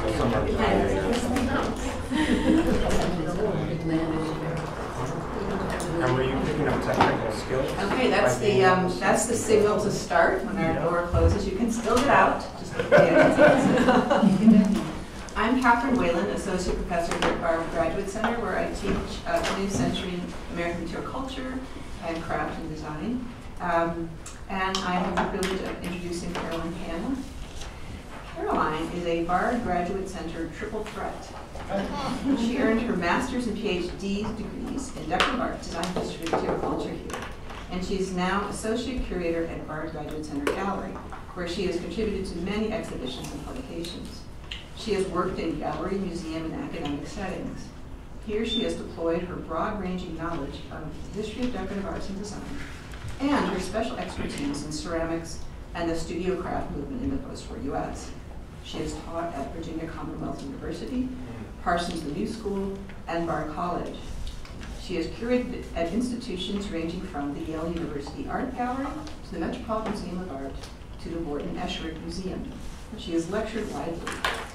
And were you picking up technical skills? Okay, that's the signal to start. When our door closes, you can still get out. Just I'm Catherine Whalen, Associate Professor here at Barnum Graduate Center, where I teach 20th century American material culture and craft and design. And I have the privilege of introducing Caroline Hanna. Caroline is a Bard Graduate Center triple threat. She earned her master's and PhD degrees in decorative art, design, history, and material culture here. And she is now associate curator at Bard Graduate Center Gallery, where she has contributed to many exhibitions and publications. She has worked in gallery, museum, and academic settings. Here she has deployed her broad-ranging knowledge of the history of decorative arts and design, and her special expertise in ceramics and the studio craft movement in the post-war U.S. She has taught at Virginia Commonwealth University, Parsons the New School, and Bard College. She has curated at institutions ranging from the Yale University Art Gallery to the Metropolitan Museum of Art to the Morton Esherick Museum. She has lectured widely,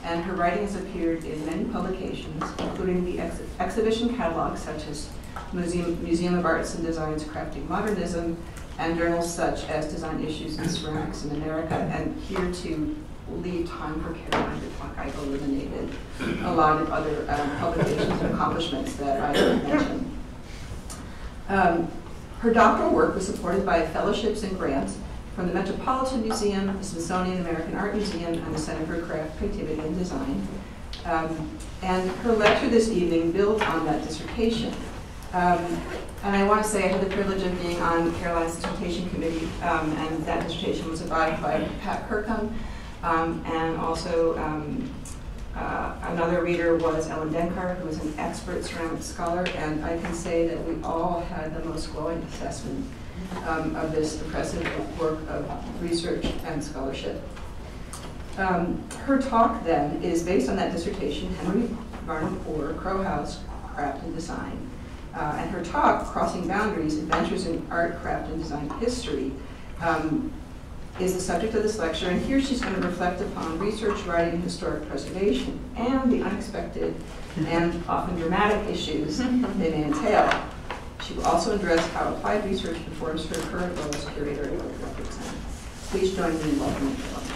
and her writing has appeared in many publications, including the exhibition catalogs such as Museum of Arts and Design's Crafting Modernism, and journals such as Design Issues in Ceramics in America. And here to leave time for Caroline to talk, I've eliminated a lot of other publications and accomplishments that I didn't mention. Her doctoral work was supported by fellowships and grants from the Metropolitan Museum, the Smithsonian American Art Museum, and the Center for Craft, Creativity, and Design. And her lecture this evening builds on that dissertation. And I want to say I had the privilege of being on Caroline's dissertation committee, and that dissertation was advised by Pat Kirkham, and also another reader was Ellen Denkar, who was an expert ceramics scholar, and I can say that we all had the most glowing assessment of this impressive work of research and scholarship. Her talk then is based on that dissertation, Henry Barnum Poor, Crow House, Craft and Design. And her talk, Crossing Boundaries, Adventures in Art, Craft, and Design History, is the subject of this lecture. And here she's going to reflect upon research, writing, and historic preservation, and the unexpected and often dramatic issues they may entail. She will also address how applied research informs her current role as curator at Barnum Graduate Center. Please join me in welcoming Caroline.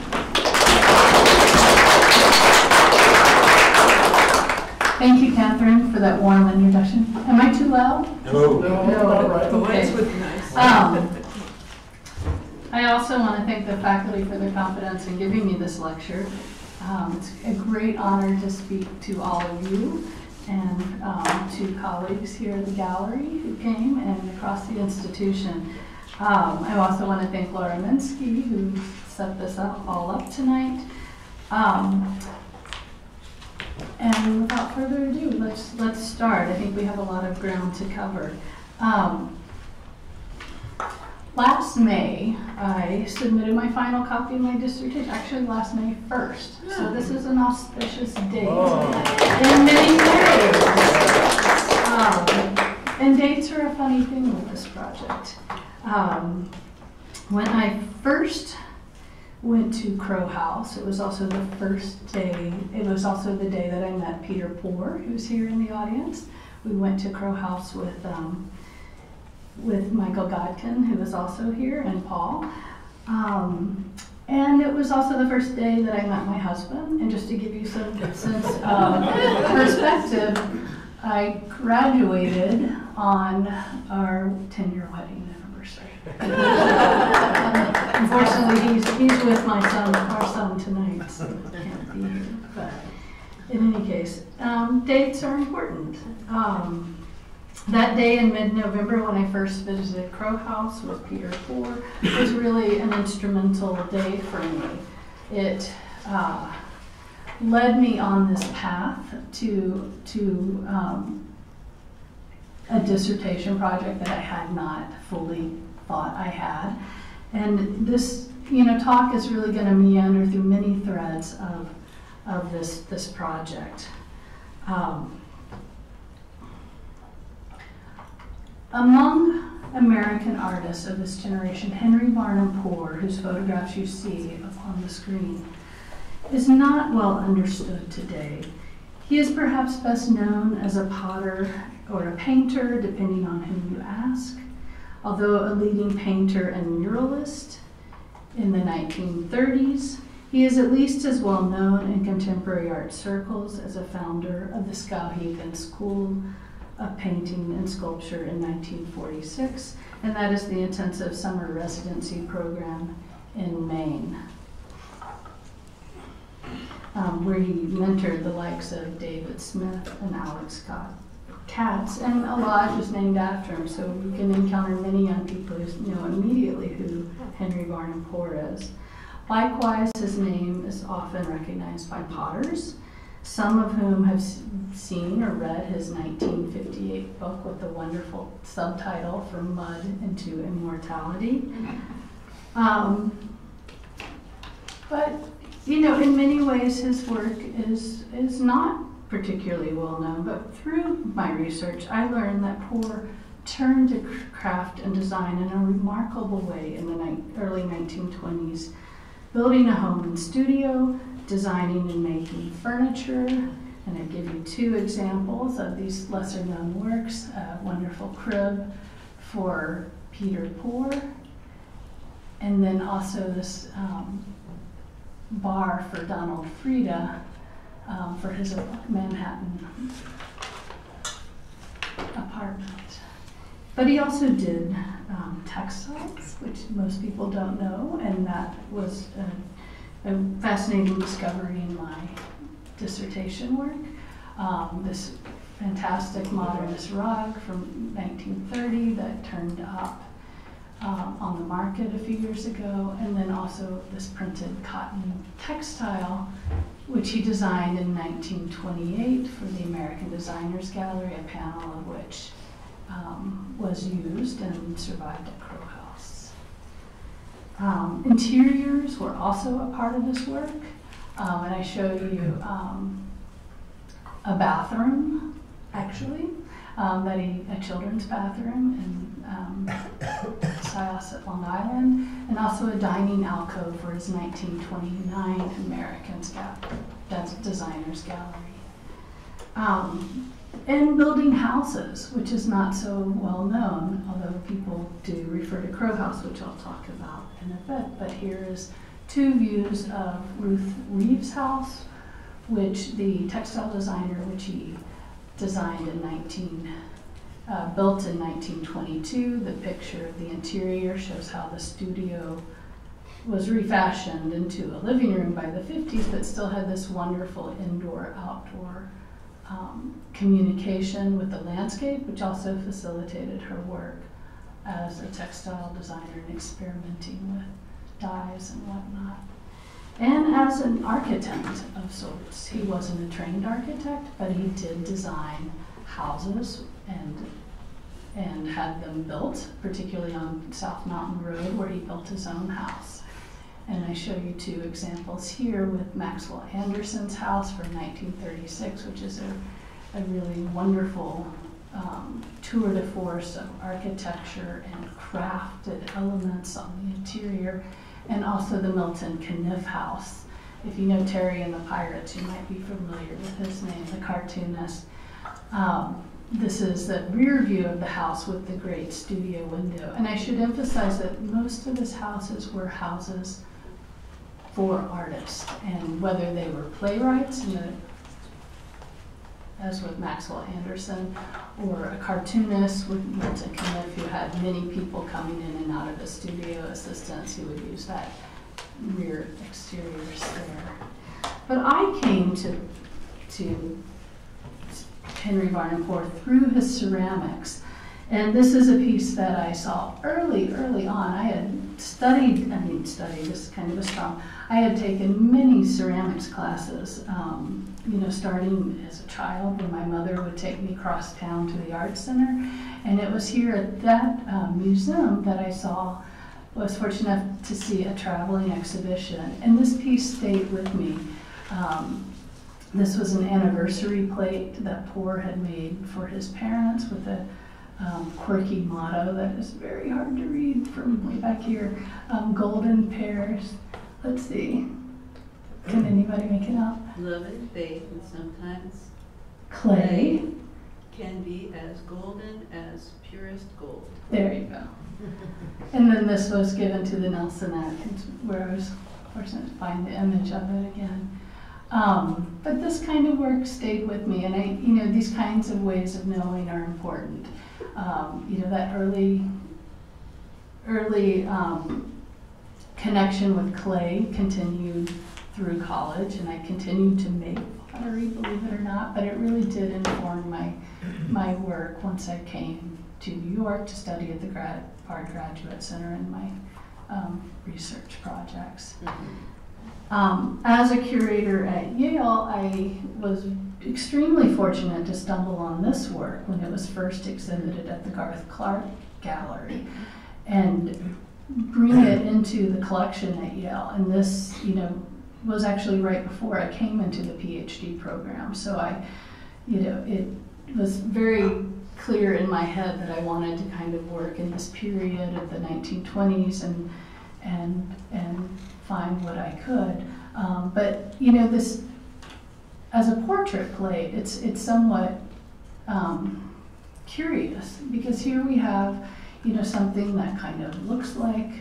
Thank you, Catherine, for that warm introduction. Am I too loud? No. No. Right. Okay. Would be nice. I also want to thank the faculty for their confidence in giving me this lecture. It's a great honor to speak to all of you and to colleagues here at the gallery who came and across the institution. I also want to thank Laura Minsky, who set this all up tonight. And without further ado, let's start. I think we have a lot of ground to cover. Last May, I submitted my final copy of my dissertation, actually last May 1st. So this is an auspicious date in many ways. And dates are a funny thing with this project. When I first went to Crow House, it was also the first day, it was also the day that I met Peter Poor, who's here in the audience. We went to Crow House with Michael Godkin, who is also here, and Paul. And it was also the first day that I met my husband. And just to give you some sense of perspective, I graduated on our 10-year wedding anniversary. Unfortunately, he's with my son, our son tonight, so can't be here. But in any case, dates are important. That day in mid-November, when I first visited Crow House with Peter Poor, was really an instrumental day for me. It led me on this path to a dissertation project that I had not fully thought I had. And this, talk is really going to meander through many threads of this project. Among American artists of this generation, Henry Barnum Poor, whose photographs you see up on the screen, is not well understood today. He is perhaps best known as a potter or a painter, depending on whom you ask. Although a leading painter and muralist in the 1930s, he is at least as well known in contemporary art circles as a founder of the Skowhegan School of Painting and Sculpture in 1946, and that is the intensive summer residency program in Maine, where he mentored the likes of David Smith and Alex Scott Katz, and a lodge is named after him, so you can encounter many young people who know immediately who Henry Barnum Poor is. Likewise, his name is often recognized by potters, some of whom have seen or read his 1958 book with the wonderful subtitle, From Mud into Immortality. But, you know, in many ways his work is not particularly well known, but through my research I learned that Poor turned to craft and design in a remarkable way in the early 1920s, building a home and studio, designing and making furniture, and I give you two examples of these lesser known works, a wonderful crib for Peter Poor, and then also this bar for Donald Frieda for his Manhattan apartment. But he also did textiles, which most people don't know, and that was a fascinating discovery in my dissertation work. This fantastic modernist rug from 1930 that turned up on the market a few years ago, and then also this printed cotton textile, which he designed in 1928 for the American Designers Gallery, a panel of which was used and survived at Crow House. Interiors were also a part of this work, and I show you a bathroom, actually, a children's bathroom in Syosset, Long Island, and also a dining alcove for his 1929 American Designers Gallery. And building houses, which is not so well known, although people do refer to Crow House, which I'll talk about in a bit. But here is two views of Ruth Reeves' house, which the textile designer, which he designed in built in 1922. The picture of the interior shows how the studio was refashioned into a living room by the 50s, but still had this wonderful indoor-outdoor communication with the landscape, which also facilitated her work as a textile designer and experimenting with dyes and whatnot. And as an architect of sorts. He wasn't a trained architect, but he did design houses and had them built, particularly on South Mountain Road, where he built his own house. And I show you two examples here with Maxilla Anderson's house from 1936, which is a really wonderful tour de force of architecture and crafted elements on the interior, and also the Milton Caniff house. If you know Terry and the Pirates, you might be familiar with his name, the cartoonist. This is the rear view of the house with the great studio window. And I should emphasize that most of his houses were houses for artists, and whether they were playwrights, as with Maxilla Anderson, or a cartoonist with Milton Caniff, who had many people coming in and out of the studio, assistants who would use that rear exterior stair. But I came to Henry Barnum Poor through his ceramics. And this is a piece that I saw early on. I had studied, this is kind of a strong, I had taken many ceramics classes, starting as a child when my mother would take me across town to the art center. And it was here at that museum that I was fortunate enough to see a traveling exhibition. And this piece stayed with me. This was an anniversary plate that Poor had made for his parents with a quirky motto that is very hard to read from way back here. Golden pears, let's see, Can anybody make it up? Love and faith, and sometimes Clay. can be as golden as purest gold. There you go. And then this was given to the Nelsonette, where I was fortunate to find the image of it again. But this kind of work stayed with me, and these kinds of ways of knowing are important. That early connection with clay continued through college, and I continued to make pottery, believe it or not, but it really did inform my work once I came to New York to study at the Bard Graduate Center in my research projects. As a curator at Yale, I was extremely fortunate to stumble on this work when it was first exhibited at the Garth Clark Gallery and bring it into the collection at Yale. And this, was actually right before I came into the PhD program. So it was very clear in my head that I wanted to kind of work in this period of the 1920s and find what I could. But this, as a portrait plate, it's somewhat curious, because here we have something that kind of looks like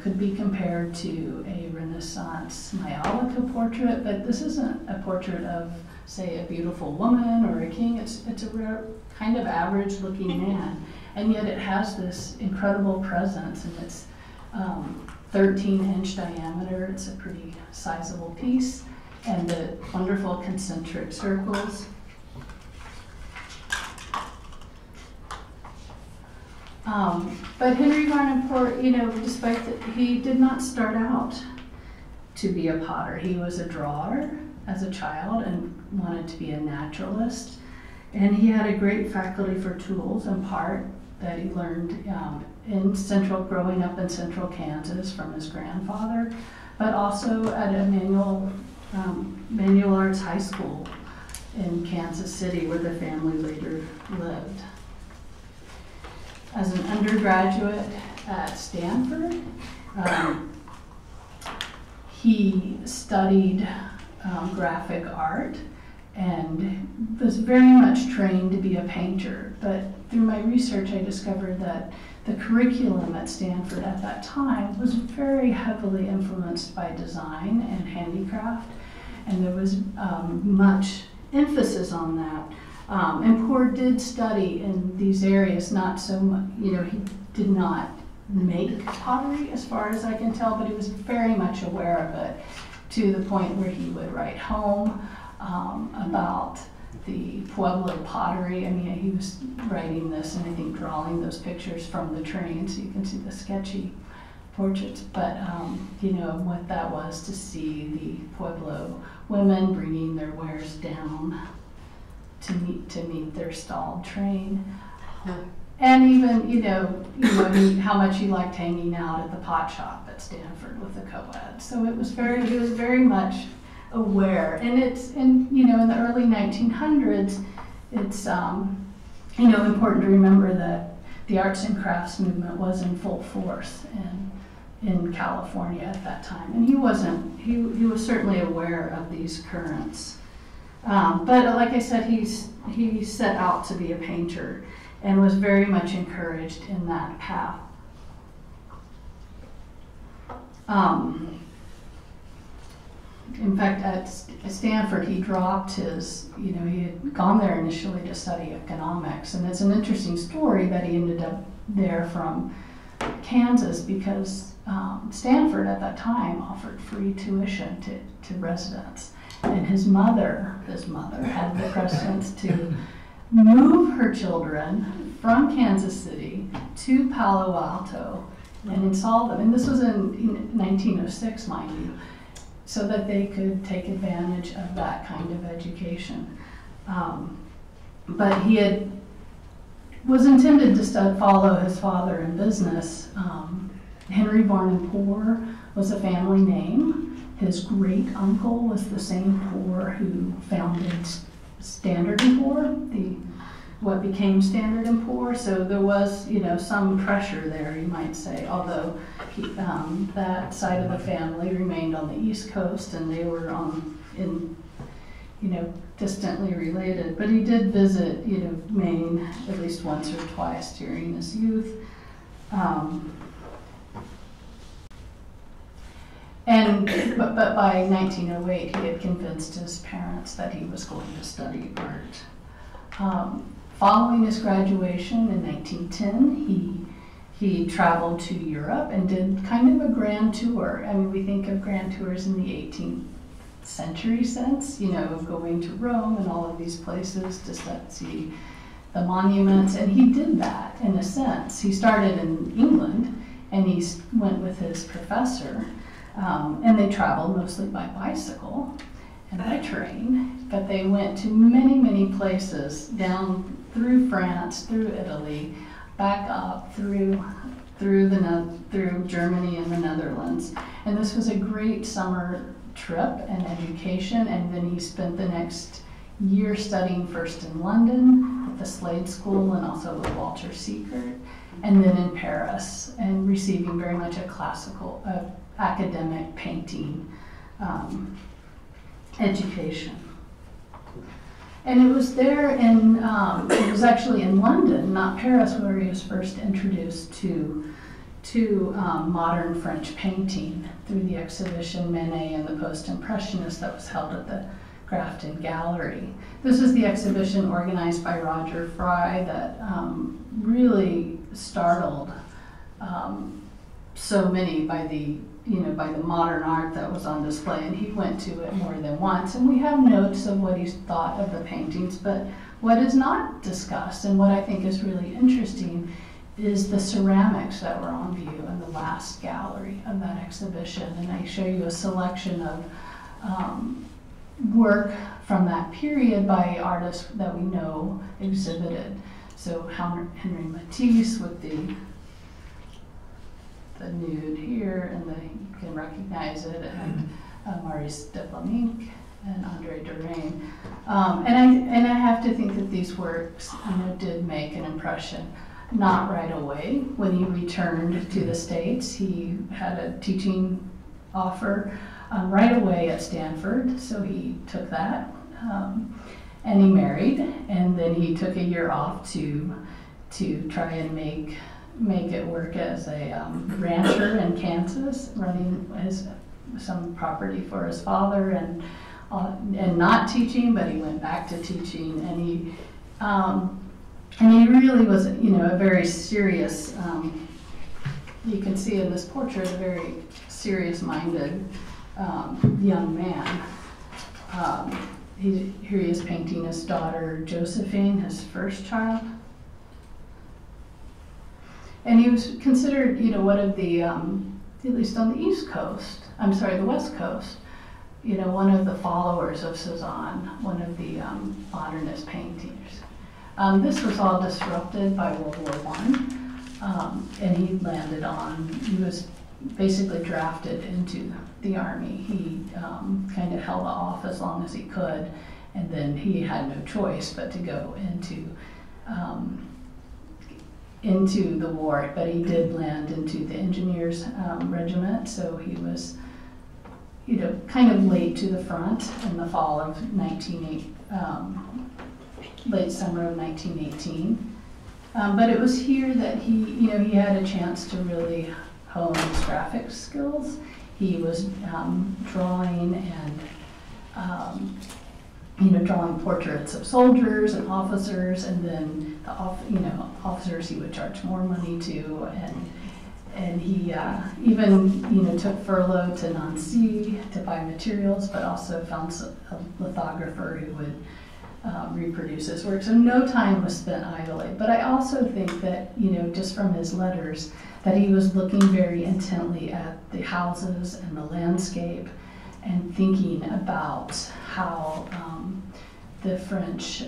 could be compared to a Renaissance Majolica portrait, but this isn't a portrait of, say, a beautiful woman or a king. It's a rare, kind of average looking man, and yet it has this incredible presence, and it's 13-inch diameter. It's a pretty sizable piece, and the wonderful concentric circles. But Henry Barnum, despite that, he did not start out to be a potter. He was a drawer as a child and wanted to be a naturalist. And he had a great faculty for tools, in part, that he learned growing up in central Kansas from his grandfather, but also at a manual arts high school in Kansas City, where the family later lived. As an undergraduate at Stanford, he studied graphic art and was very much trained to be a painter. But through my research, I discovered that the curriculum at Stanford at that time was very heavily influenced by design and handicraft, and there was much emphasis on that. And Poor did study in these areas, not so much, he did not make pottery as far as I can tell, but he was very much aware of it, to the point where he would write home about the Pueblo pottery. I mean, he was writing this and I think drawing those pictures from the train, so you can see the sketchy portraits. But what that was, to see the Pueblo women bringing their wares down to meet their stalled train. And even, how much he liked hanging out at the pot shop at Stanford with the co-ed. So he was very much aware. And in the early 1900s, it's, important to remember that the arts and crafts movement was in full force in California at that time. And he was certainly aware of these currents. But like I said, he set out to be a painter and was very much encouraged in that path. In fact, at Stanford, he dropped his, he had gone there initially to study economics, and it's an interesting story that he ended up there from Kansas, because Stanford at that time offered free tuition to residents. And his mother had the prescience to move her children from Kansas City to Palo Alto and install them. And this was in 1906, mind you, so that they could take advantage of that kind of education. But he was intended to follow his father in business. Henry Barnum Poor was a family name. His great uncle was the same Poor who founded Standard & Poor, the what became Standard & Poor. So there was, you know, some pressure there, you might say, although that side of the family remained on the East Coast, and they were distantly related. But he did visit, Maine at least once or twice during his youth. But by 1908, he had convinced his parents that he was going to study art. Following his graduation in 1910, he traveled to Europe and did kind of a grand tour. I mean, we think of grand tours in the 18th century sense, of going to Rome and all of these places to see the monuments, and he did that in a sense. He started in England, and he went with his professor, and they traveled mostly by bicycle and by train, but they went to many, many places, down through France, through Italy, back up through Germany and the Netherlands. And this was a great summer trip and education, and then he spent the next year studying first in London at the Slade School and also with Walter Sickert, and then in Paris, and receiving very much a classical academic painting education. And it was there it was actually in London, not Paris, where he was first introduced to modern French painting through the exhibition Manet and the Post-Impressionists that was held at the Grafton Gallery. This was the exhibition organized by Roger Fry that really startled so many by the modern art that was on display, and he went to it more than once. And we have notes of what he thought of the paintings, but what is not discussed, and what I think is really interesting, is the ceramics that were on view in the last gallery of that exhibition. And I show you a selection of work from that period by artists that we know exhibited. So Henry Matisse with the nude here, and you can recognize it, and Maurice Despleminck and Andre Derain. And I have to think that these works, did make an impression. Not right away. When he returned to the States, he had a teaching offer right away at Stanford, so he took that, and he married, and then he took a year off to try and make it work as a rancher in Kansas, running some property for his father, and not teaching, but he went back to teaching, and he really was, a very serious, you can see in this portrait, a very serious-minded young man. Here he is painting his daughter Josephine, his first child. And he was considered, one of the, at least on the West Coast, one of the followers of Cezanne, one of the modernist painters. This was all disrupted by World War I, and he was basically drafted into the army. He kind of held off as long as he could, and then he had no choice but to go into the war, but he did land into the engineers regiment, so he was, kind of late to the front in the fall of late summer of 1918. But it was here that he had a chance to really hone his graphic skills. He was drawing and drawing portraits of soldiers and officers, and then the officers he would charge more money to, and he even took furlough to Nancy to buy materials, but also found a lithographer who would reproduce his work. So no time was spent idly. But I also think that, just from his letters, that he was looking very intently at the houses and the landscape and thinking about how the French,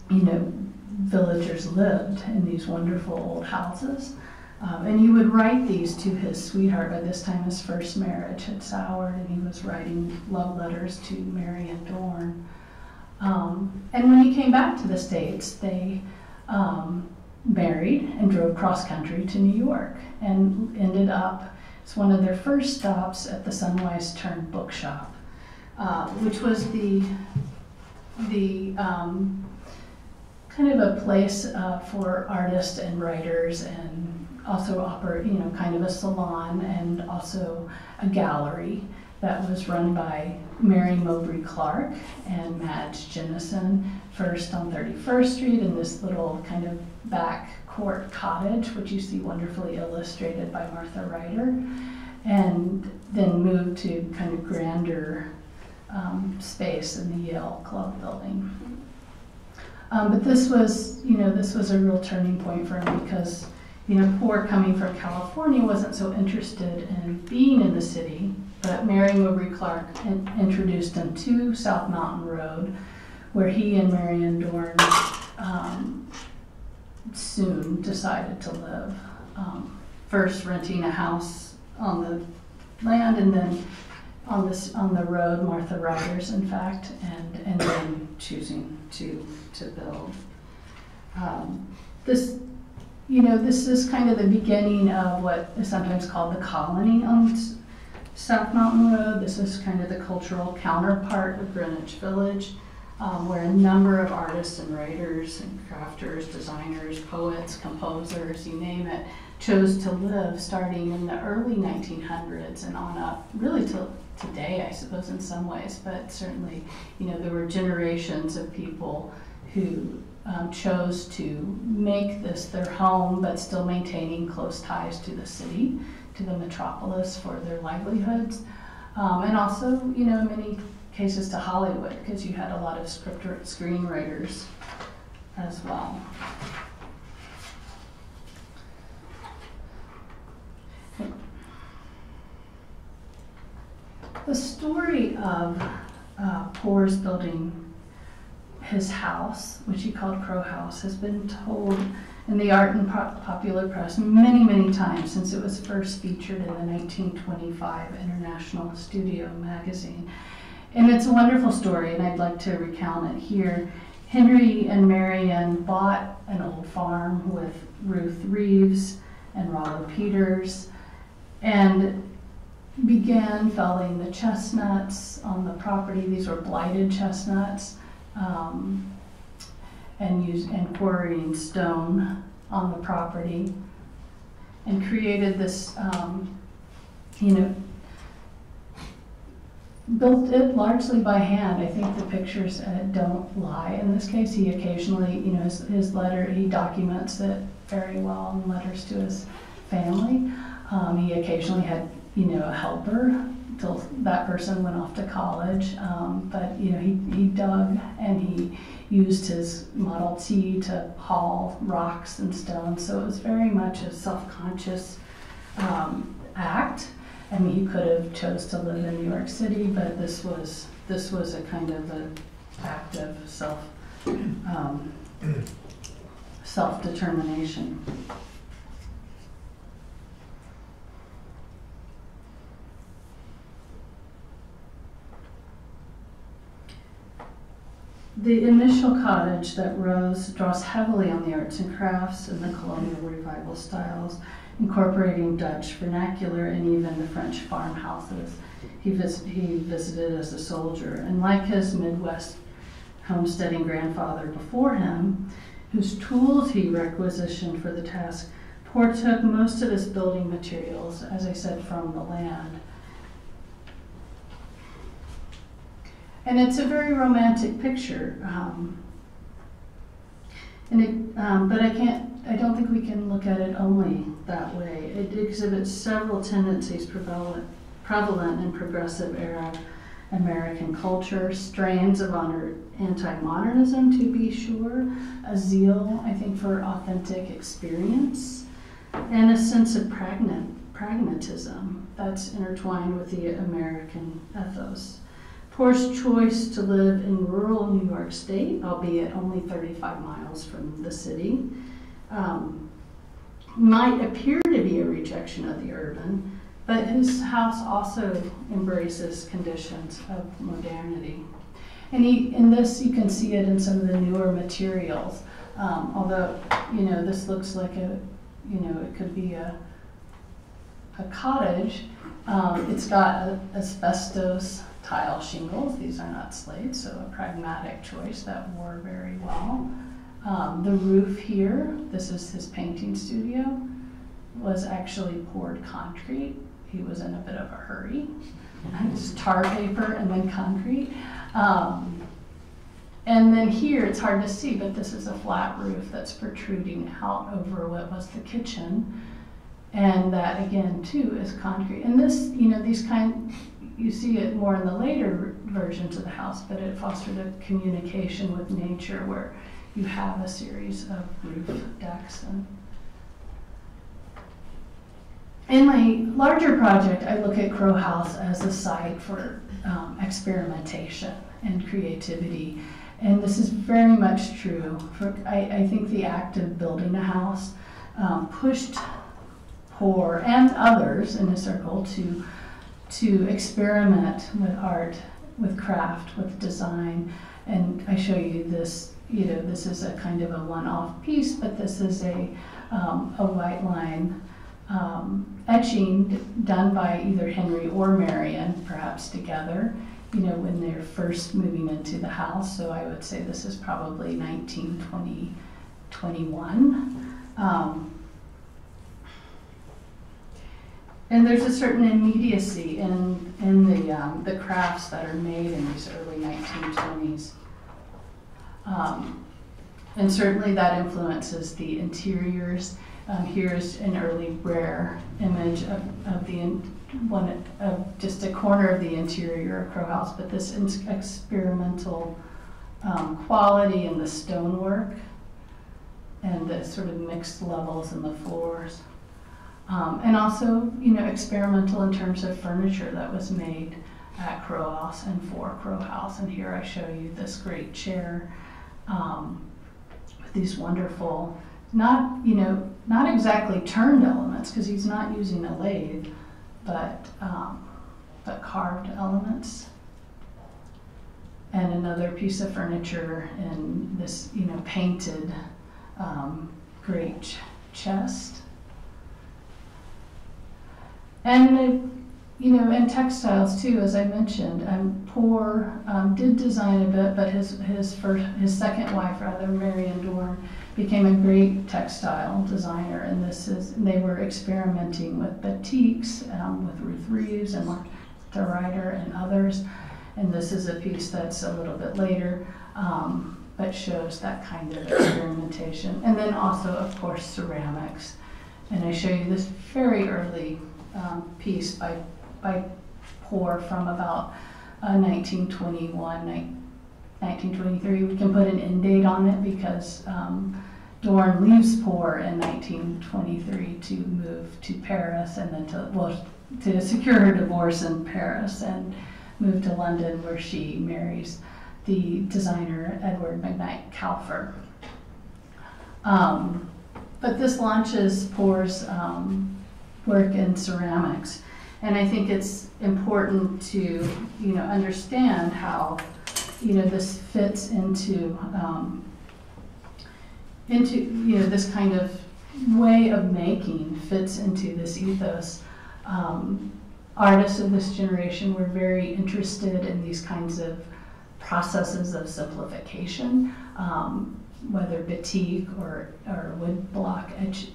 villagers lived in these wonderful old houses. And he would write these to his sweetheart. By this time, his first marriage had soured, and he was writing love letters to Mary and Dorn. And when he came back to the States, they married and drove cross-country to New York and ended up, it's one of their first stops at the Sunwise Turned Bookshop, which was the kind of a place for artists and writers, and also kind of a salon, and also a gallery that was run by Mary Mowbray Clark and Madge Jennison, first on 31st Street in this little kind of back court cottage, which you see wonderfully illustrated by Martha Ryder, and then moved to kind of grander space in the Yale Club building. But this was a real turning point for him because, Poor, coming from California, wasn't so interested in being in the city, but Mary Mowbray Clark introduced him to South Mountain Road, where he and Marion Dorn soon decided to live. First renting a house on the land, and then on the road, Martha Ryder's, in fact, and then choosing to build. This is kind of the beginning of what is sometimes called the colony on South Mountain Road. This is kind of the cultural counterpart of Greenwich Village, where a number of artists and writers and crafters, designers, poets, composers, you name it, chose to live starting in the early 1900s and on up, really till today, I suppose, in some ways, but certainly, there were generations of people who chose to make this their home, but still maintaining close ties to the city, to the metropolis for their livelihoods, and also, in many cases to Hollywood, because you had a lot of screenwriters as well. The story of Poor's building his house, which he called Crow House, has been told in the art and popular press many, many times since it was first featured in the 1925 International Studio magazine. And it's a wonderful story, and I'd like to recount it here. Henry and Marion bought an old farm with Ruth Reeves and Rollo Peters, and began felling the chestnuts on the property. These were blighted chestnuts, and quarrying stone on the property, and created this, built it largely by hand. I think the pictures don't lie in this case. He occasionally, his letter, he documents it very well in letters to his family. He occasionally had a helper till that person went off to college. But he dug, and he used his Model T to haul rocks and stones. So it was very much a self-conscious act. I mean, he could have chose to live in New York City, but this was a kind of an act of self-determination. The initial cottage that draws heavily on the arts and crafts and the colonial revival styles, incorporating Dutch vernacular and even the French farmhouses he visited as a soldier. And like his Midwest homesteading grandfather before him, whose tools he requisitioned for the task, Poor took most of his building materials, as I said, from the land. And it's a very romantic picture, but I don't think we can look at it only that way. It exhibits several tendencies prevalent in progressive era American culture, strains of anti-modernism, to be sure, a zeal, I think, for authentic experience, and a sense of pragmatism that's intertwined with the American ethos. Poor's choice to live in rural New York State, albeit only 35 miles from the city, might appear to be a rejection of the urban, but his house also embraces conditions of modernity. And in this, you can see it in some of the newer materials. Although, this looks like it could be a cottage. It's got asbestos tile shingles. These are not slate, so a pragmatic choice that wore very well. The roof here, this is his painting studio, was actually poured concrete. He was in a bit of a hurry. Just tar paper and then concrete. And then here, it's hard to see, but this is a flat roof that's protruding out over what was the kitchen. And that, again, too, is concrete. And this, you see it more in the later versions of the house, but it fostered a communication with nature where you have a series of roof decks. And in my larger project, I look at Crow House as a site for experimentation and creativity. And this is very much true. I think the act of building a house pushed Poor and others in the circle to experiment with art, with craft, with design. And I show you this, this is a kind of a one-off piece, but this is a white line etching done by either Henry or Marion, perhaps together, when they're first moving into the house. So I would say this is probably 1920, 21. And there's a certain immediacy in the crafts that are made in these early 1920s. And certainly that influences the interiors. Here's an early rare image of just a corner of the interior of Crow House, but this experimental quality in the stonework and the sort of mixed levels in the floors. And also, experimental in terms of furniture that was made at Crow House and for Crow House. And here I show you this great chair with these wonderful, not exactly turned elements, because he's not using a lathe, but carved elements. And another piece of furniture in this, painted great chest. And and textiles too, as I mentioned. Poor did design a bit, but his second wife, rather, Marion Dorn, became a great textile designer. And they were experimenting with batiks with Ruth Reeves and the writer and others. And this is a piece that's a little bit later, but shows that kind of experimentation. And then also, of course, ceramics. And I show you this very early piece by Poor from about 1921, 1923. We can put an end date on it because Dorn leaves Poor in 1923 to move to Paris and then to secure her divorce in Paris and move to London, where she marries the designer Edward McKnight Calfer. But this launches Poor's work in ceramics. And I think it's important to, understand how, this fits into this kind of way of making fits into this ethos. Artists of this generation were very interested in these kinds of processes of simplification, whether batik or wood block edge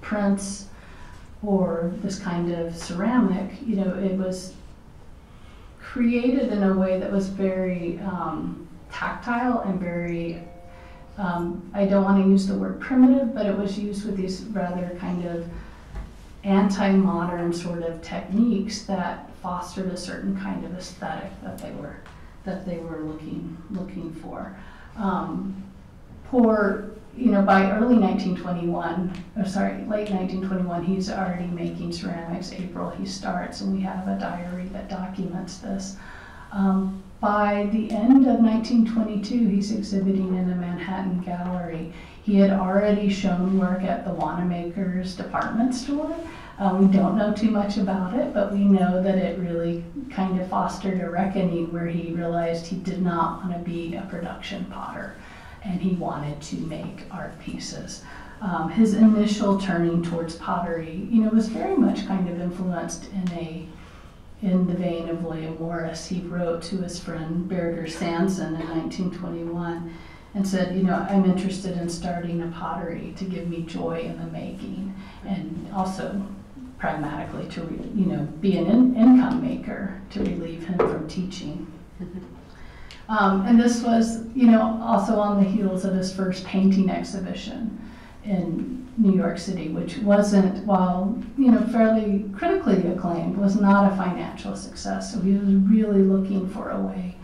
prints, or this kind of ceramic. It was created in a way that was very tactile and very, I don't want to use the word primitive, but it was used with these rather kind of anti-modern sort of techniques that fostered a certain kind of aesthetic that they were looking for. By early 1921, late 1921, he's already making ceramics. April he starts, and we have a diary that documents this. by the end of 1922, he's exhibiting in a Manhattan gallery. He had already shown work at the Wanamaker's department store. We don't know too much about it, but we know that it really kind of fostered a reckoning where he realized he did not want to be a production potter, and he wanted to make art pieces. His initial turning towards pottery, was very much kind of influenced in the vein of William Morris. He wrote to his friend Berger Sanson in 1921 and said, I'm interested in starting a pottery to give me joy in the making, and also pragmatically to, be an income maker to relieve him from teaching. And this was, also on the heels of his first painting exhibition in New York City, which wasn't, while, fairly critically acclaimed, was not a financial success. So he was really looking for a way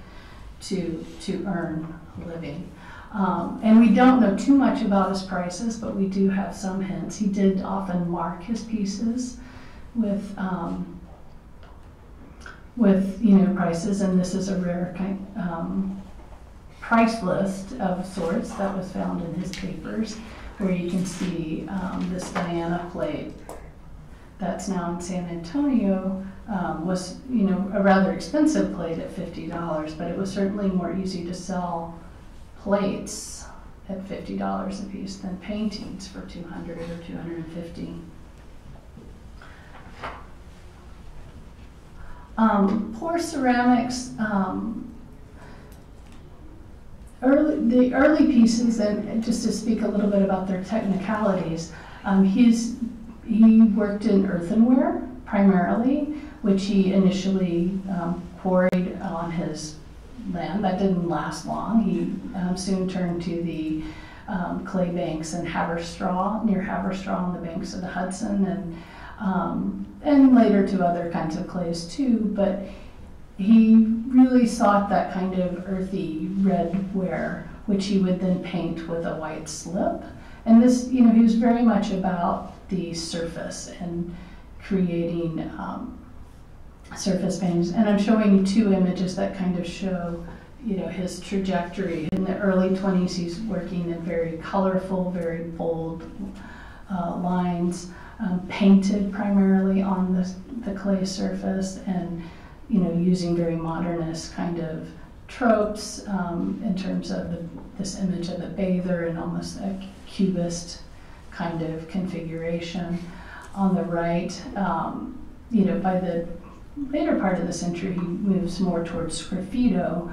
to earn a living. And we don't know too much about his prices, but we do have some hints. He did often mark his pieces with prices, and this is a rare price list of sorts that was found in his papers, where you can see this Diana plate that's now in San Antonio was, a rather expensive plate at $50, but it was certainly more easy to sell plates at $50 a piece than paintings for $200 or $250. Poor ceramics, the early pieces, and just to speak a little bit about their technicalities, he worked in earthenware primarily, which he initially quarried on his land. That didn't last long. He soon turned to the clay banks in Haverstraw, near Haverstraw on the banks of the Hudson, and later to other kinds of clays too, but he really sought that kind of earthy red ware, which he would then paint with a white slip. And this, he was very much about the surface and creating surface paintings. And I'm showing you two images that kind of show, his trajectory. In the early 20s, he's working in very colorful, very bold lines, painted primarily on the clay surface, and using very modernist kind of tropes in terms of this image of the bather and almost a cubist kind of configuration. On the right, by the later part of the century, he moves more towards sgraffito,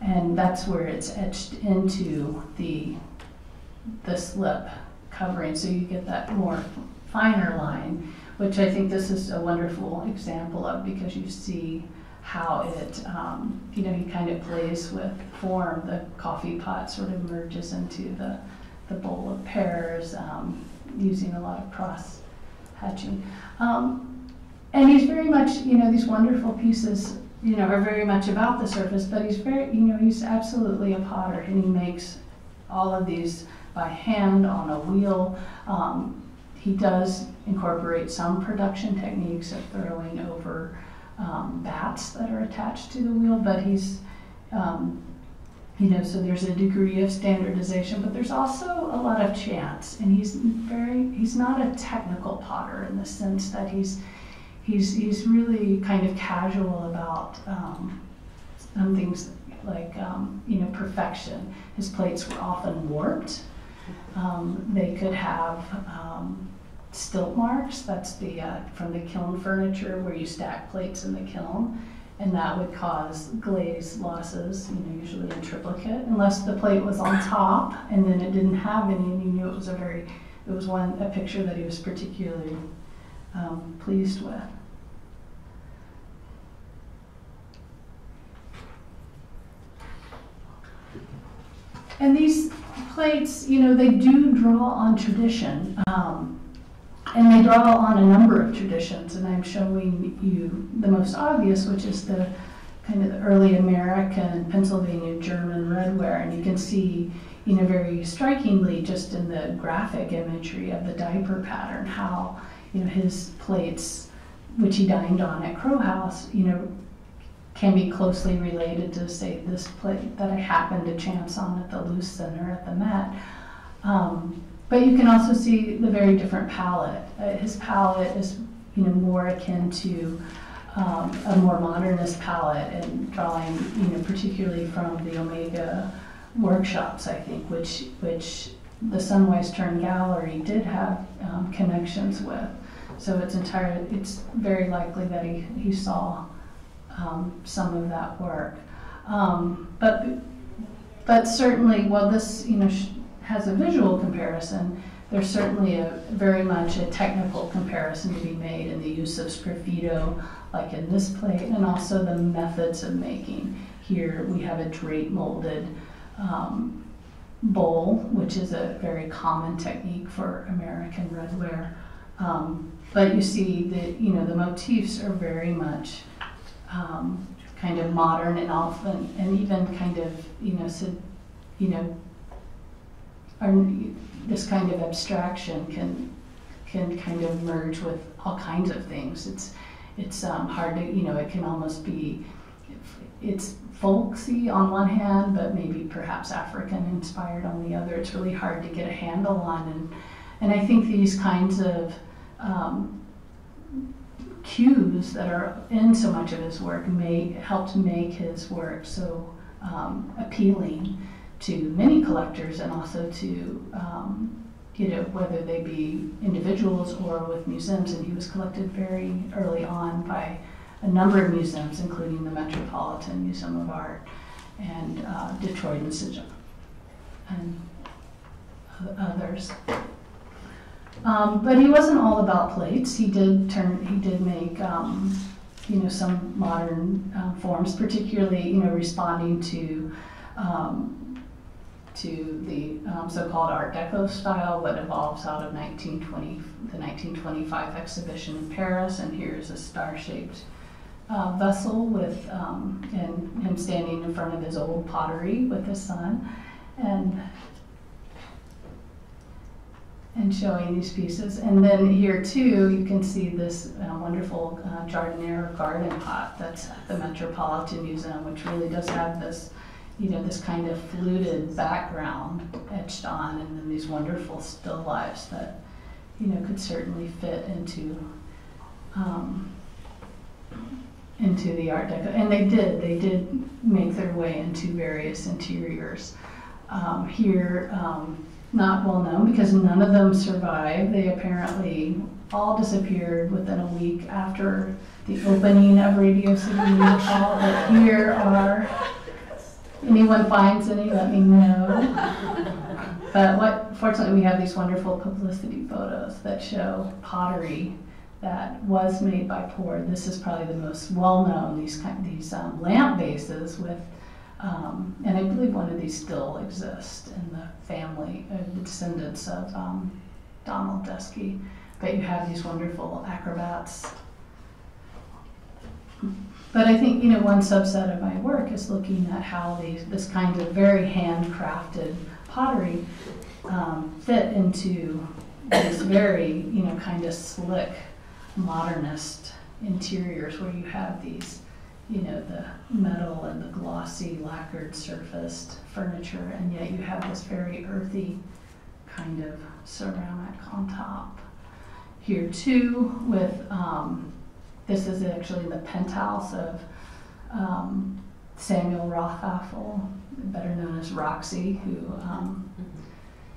and that's where it's etched into the slip covering, so you get that more finer line, which I think this is a wonderful example of, because you see how it, he kind of plays with form. The coffee pot sort of merges into the bowl of pears, using a lot of cross hatching. And he's very much, these wonderful pieces, are very much about the surface, but he's very, he's absolutely a potter, and he makes all of these by hand on a wheel. He does incorporate some production techniques of throwing over bats that are attached to the wheel, but he's, so there's a degree of standardization, but there's also a lot of chance, and he's not a technical potter in the sense that he's really kind of casual about some things like, perfection. His plates were often warped. They could have stilt marks. That's from the kiln furniture, where you stack plates in the kiln, and that would cause glaze losses, usually in triplicate, unless the plate was on top and then it didn't have any, and you knew it was a picture that he was particularly pleased with. And these plates, they do draw on tradition, and they draw on a number of traditions, and I'm showing you the most obvious, which is the kind of the early American, Pennsylvania German redware, and you can see, very strikingly just in the graphic imagery of the diaper pattern, how, his plates, which he dined on at Crow House, can be closely related to, say, this plate that I happened to chance on at the Luce Center at the Met. But you can also see the very different palette. His palette is, more akin to a more modernist palette, and drawing, particularly from the Omega workshops, I think, which the Sunwise Turn Gallery did have connections with. So it's very likely that he saw some of that work. But certainly, while this has a visual comparison, there's certainly very much a technical comparison to be made in the use of sgraffito, like in this plate, and also the methods of making. Here we have a drape molded bowl, which is a very common technique for American redware. But you see that the motifs are very much kind of modern, and often, and even kind of this kind of abstraction can kind of merge with all kinds of things. It's hard to, it can almost be, it's folksy on one hand, but maybe perhaps African inspired on the other. It's really hard to get a handle on, and I think these kinds of cues that are in so much of his work helped make his work so appealing to many collectors, and also to whether they be individuals or with museums. And he was collected very early on by a number of museums, including the Metropolitan Museum of Art and Detroit Institute and others. But he wasn't all about plates. He did make some modern forms, particularly responding to the so-called Art Deco style that evolves out of the 1925 exhibition in Paris. And here's a star-shaped vessel with and him standing in front of his old pottery with his son, and showing these pieces. And then here too, you can see this wonderful jardiniere garden pot that's at the Metropolitan Museum, which really does have this, this kind of fluted background etched on, and then these wonderful still lifes that, could certainly fit into the Art Deco. And they did make their way into various interiors. Here, not well known because none of them survived. They apparently all disappeared within a week after the opening of Radio City Music Hall. But here are, anyone finds any, let me know. But fortunately, we have these wonderful publicity photos that show pottery that was made by poor. This is probably the most well-known, these lamp bases with, and I believe one of these still exists in the family, the descendants of Donald Deskey. But you have these wonderful acrobats. But I think, one subset of my work is looking at how this kind of very handcrafted pottery fit into these very, kind of slick modernist interiors where you have these, the metal and the glossy lacquered surfaced furniture, and yet you have this very earthy kind of ceramic on top. Here too with, this is actually the penthouse of Samuel Rothafel, better known as Roxy,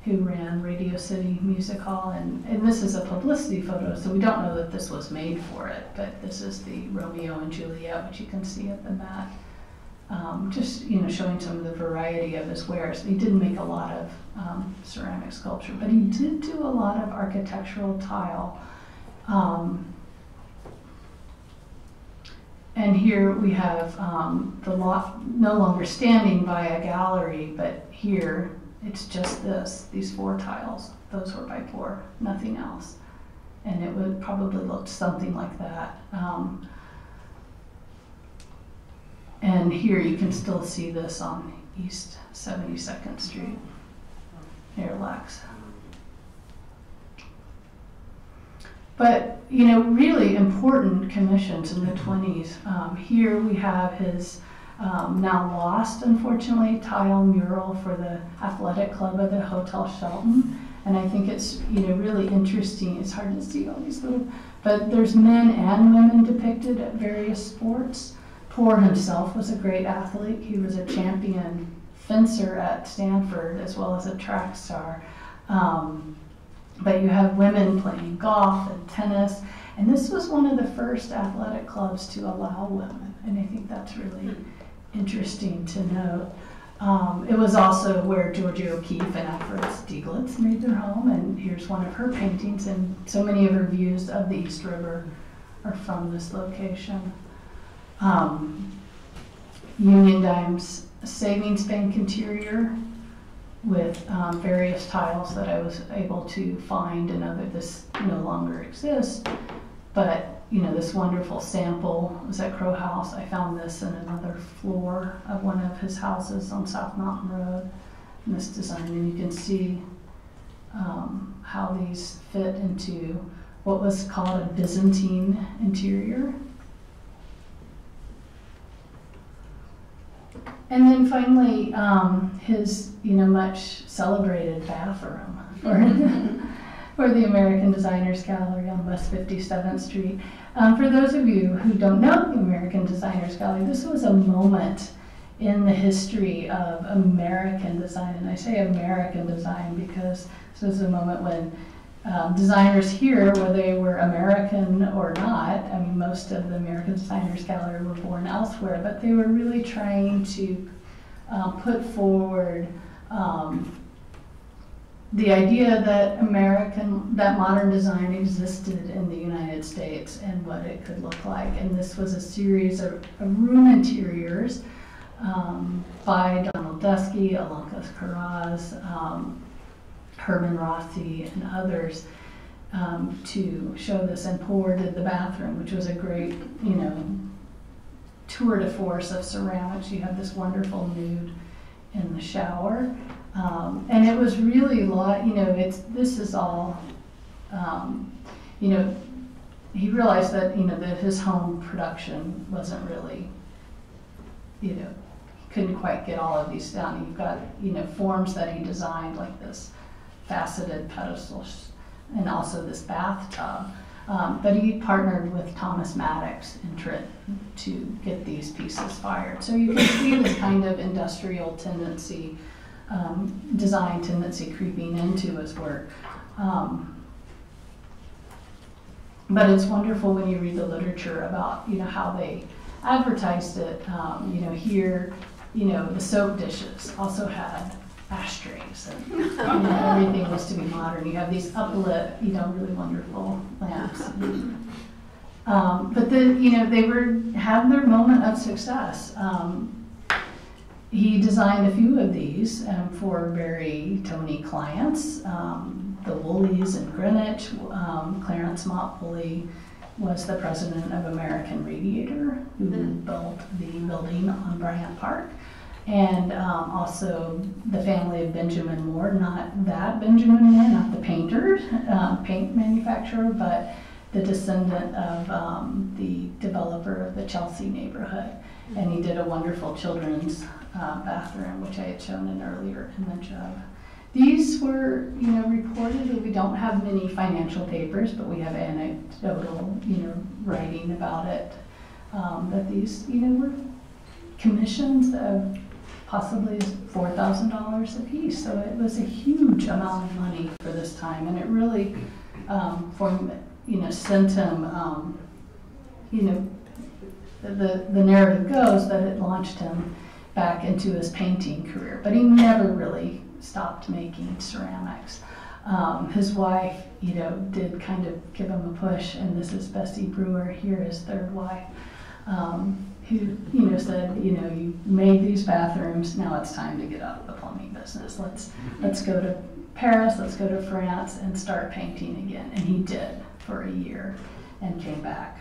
who ran Radio City Music Hall, and this is a publicity photo, so we don't know that this was made for it, but this is the Romeo and Juliet, which you can see at the Met. Just showing some of the variety of his wares. He didn't make a lot of ceramic sculpture, but he did do a lot of architectural tile. And here we have the loft no longer standing by a gallery, but here it's just these 4 tiles. Those were by poor, nothing else. And it would probably look something like that. And here you can still see this on East 72nd Street, near Lex. But, you know, really important commissions in the 20s. Here we have his now lost, unfortunately, tile mural for the athletic club of the Hotel Shelton. And I think it's, you know, really interesting. It's hard to see all these little, but there's men and women depicted at various sports. Poor himself was a great athlete. He was a champion fencer at Stanford as well as a track star. But you have women playing golf and tennis. And this was one of the first athletic clubs to allow women. And I think that's really interesting to note. It was also where Georgia O'Keeffe and Alfred Stieglitz made their home, and here's one of her paintings, and so many of her views of the East River are from this location. Union Dime's savings bank interior with various tiles that I was able to find, and this no longer exists, but you know, this wonderful sample was at Crow House. I found this in another floor of one of his houses on South Mountain Road, in this design, and you can see how these fit into what was called a Byzantine interior. And then finally, his, you know, much celebrated bathroom for the American Designers Gallery on West 57th Street. For those of you who don't know the American Designers Gallery, this was a moment in the history of American design. And I say American design because this was a moment when designers here, whether they were American or not, I mean, most of the American Designers Gallery were born elsewhere, but they were really trying to put forward the idea that modern design existed in the United States and what it could look like. And this was a series of room interiors by Donald Dusky, Alonka Karaz, Herman Rossi, and others to show this. And Poor did the bathroom, which was a great, you know, tour de force of ceramics. You have this wonderful nude in the shower. And it was really a lot, you know, this is all, you know, he realized that, you know, that his home production wasn't really, you know, he couldn't quite get all of these down. You've got, you know, forms that he designed, like this faceted pedestal and also this bathtub. But he partnered with Thomas Maddox in Trenton to get these pieces fired. So you can see this kind of industrial tendency, design tendency creeping into his work. But it's wonderful when you read the literature about, you know, how they advertised it. You know, here, you know, the soap dishes also had ashtrays, and you know, everything was to be modern. You have these uplit, you know, really wonderful lamps. But then, you know, they had their moment of success. He designed a few of these for very Tony clients, the Woolies in Greenwich. Clarence Mott Woolley was the president of American Radiator, who built the building on Bryant Park. And also the family of Benjamin Moore, not that Benjamin Moore, not the painter, paint manufacturer, but the descendant of the developer of the Chelsea neighborhood. And he did a wonderful children's bathroom, which I had shown an earlier image of. These were, you know, reported. We don't have many financial papers, but we have anecdotal, you know, writing about it. That these, you know, were commissions of possibly $4,000 a piece. So it was a huge amount of money for this time, and it really, you know, sent him, you know, the narrative goes that it launched him back into his painting career, but he never really stopped making ceramics. His wife, you know, did kind of give him a push, and this is Bessie Brewer, here, his third wife, who, you know, said, you know, you made these bathrooms, now it's time to get out of the plumbing business. Let's go to Paris, let's go to France and start painting again. And he did for a year and came back.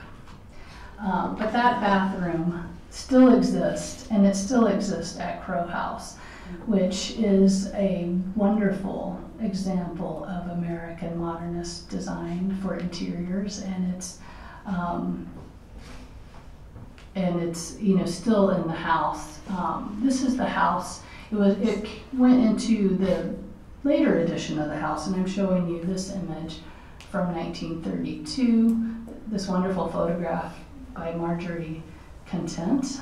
But that bathroom still exists, and it still exists at Crow House. which is a wonderful example of American modernist design for interiors, and it's still in the house. This is the house. It went into the later edition of the house, and I'm showing you this image from 1932. This wonderful photograph by Marjorie Content.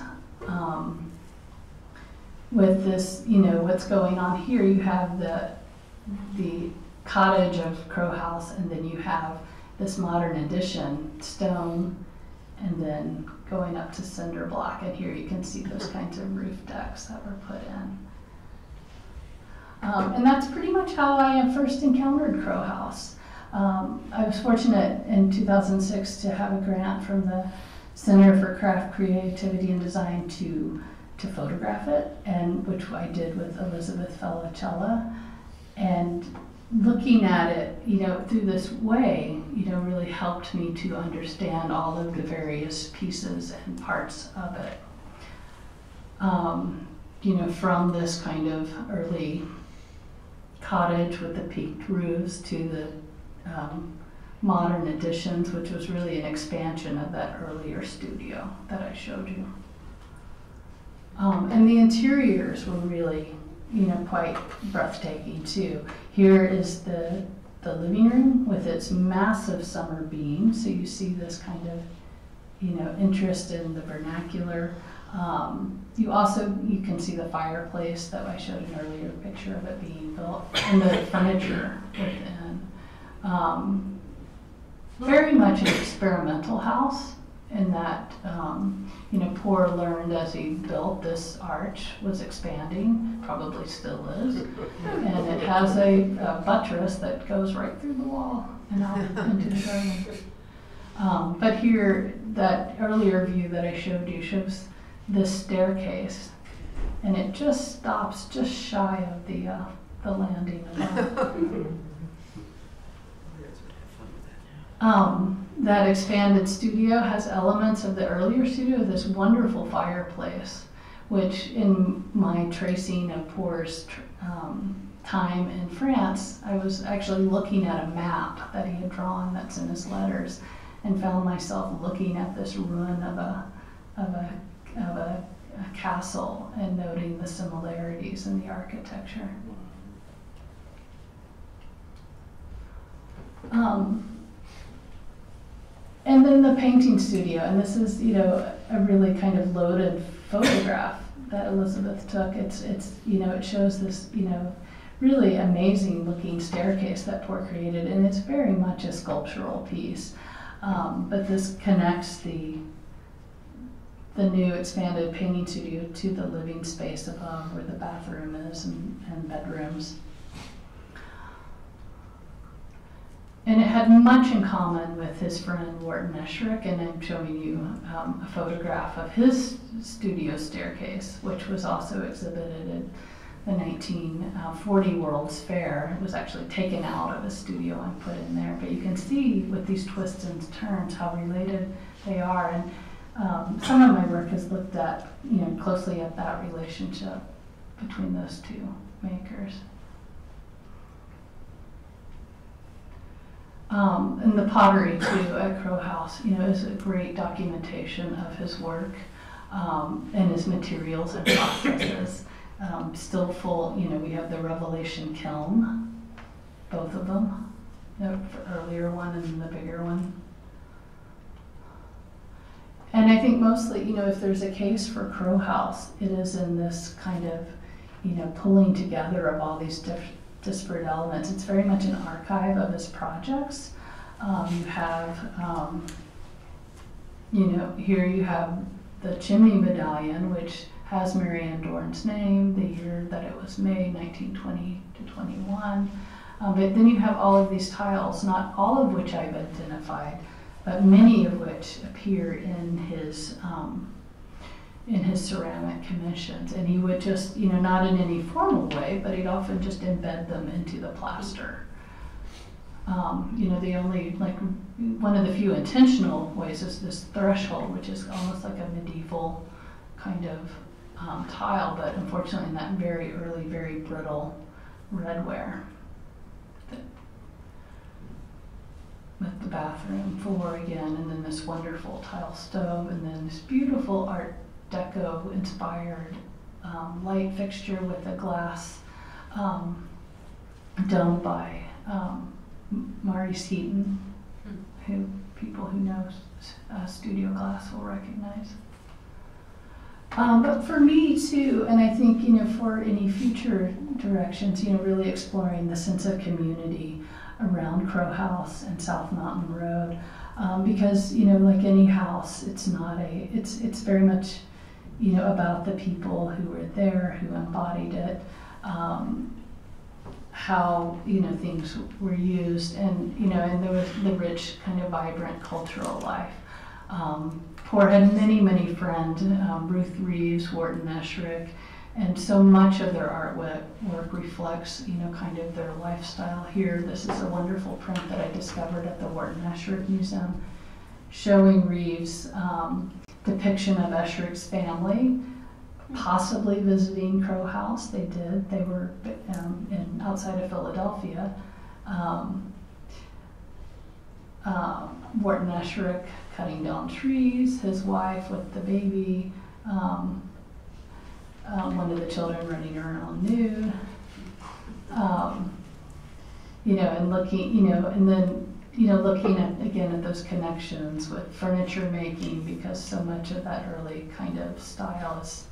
With this, what's going on here, you have the cottage of Crow House, and then you have this modern addition, stone, and then going up to cinder block. And here you can see those kinds of roof decks that were put in. And that's pretty much how I first encountered Crow House. I was fortunate in 2006 to have a grant from the Center for Craft, Creativity, and Design to photograph it, and which I did with Elizabeth Felicella. And looking at it, through this way, really helped me to understand all of the various pieces and parts of it. From this kind of early cottage with the peaked roofs to the modern additions, which was really an expansion of that earlier studio that I showed you. And the interiors were really, quite breathtaking too. Here is the living room with its massive summer beam. So you see this kind of, interest in the vernacular. You can see the fireplace that I showed an earlier picture of it being built, and the furniture within. Very much an experimental house in that, Poor learned as he built this arch was expanding, probably still is, and it has a buttress that goes right through the wall and out into the garden. But here, that earlier view that I showed you shows this staircase, and it just stops just shy of the landing above. That expanded studio has elements of the earlier studio, this wonderful fireplace, which in my tracing of Poor's time in France, I was actually looking at a map that he had drawn that's in his letters, and found myself looking at this ruin of a castle and noting the similarities in the architecture. And then the painting studio, and this is, a really kind of loaded photograph that Elizabeth took. It shows this, really amazing looking staircase that Poor created, and it's very much a sculptural piece. But this connects the new expanded painting studio to the living space above where the bathroom is and bedrooms. And it had much in common with his friend Wharton Esherick, and I'm showing you a photograph of his studio staircase, which was also exhibited at the 1940 World's Fair. It was actually taken out of his studio and put in there, but you can see with these twists and turns how related they are. And some of my work has looked at, closely at that relationship between those two makers. And the pottery too at Crow House, is a great documentation of his work and his materials and processes. Still full, we have the Revelation kiln, both of them, the earlier one and the bigger one. And I think mostly, if there's a case for Crow House, it is in this kind of, pulling together of all these disparate elements. It's very much an archive of his projects. You have, here you have the chimney medallion, which has Mary Ann Dorn's name, the year that it was made, 1920 to 21. But then you have all of these tiles, not all of which I've identified, but many of which appear in his ceramic commissions. And he would just, not in any formal way, but he'd often just embed them into the plaster. The only, one of the few intentional ways is this threshold, which is almost like a medieval kind of tile, but unfortunately in that very early, very brittle redware. With the bathroom floor again, and then this wonderful tile stove, and then this beautiful Art Deco inspired light fixture with a glass dome by Marty Seaton, who people who know studio glass will recognize. But for me too, and I think, you know, for any future directions, you know, really exploring the sense of community around Crow House and South Mountain Road, because, you know, like any house, it's not a, it's very much, you know, about the people who were there, who embodied it, how, you know, things were used, and, you know, and there was the rich kind of vibrant cultural life. Poor had many, many friends, Ruth Reeves, Wharton Esherick, and so much of their artwork reflects, you know, kind of their lifestyle here. This is a wonderful print that I discovered at the Wharton Esherick Museum, showing Reeves' depiction of Esherick's family, possibly visiting Crow House. They did. They were outside of Philadelphia. Wharton Esherick cutting down trees, his wife with the baby, one of the children running around nude, you know, and looking, you know, and then, you know, looking at, again, at those connections with furniture making, because so much of that early kind of style is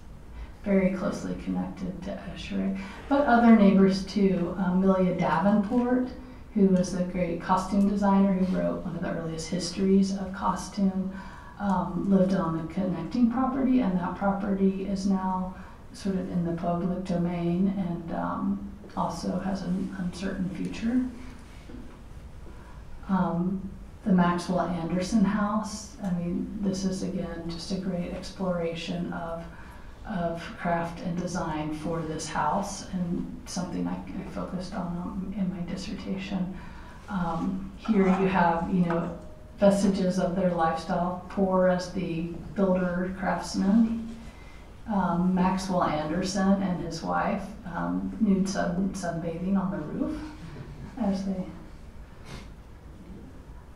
very closely connected to Esherick. But other neighbors too, Amelia Davenport, who was a great costume designer who wrote one of the earliest histories of costume, lived on the connecting property, and that property is now sort of in the public domain, and also has an uncertain future. The Maxilla Anderson house, I mean, this is again just a great exploration of craft and design for this house, and something I focused on in my dissertation. Here you have, you know, vestiges of their lifestyle. Poor as the builder craftsman, Maxwell Anderson and his wife, nude sunbathing on the roof as they.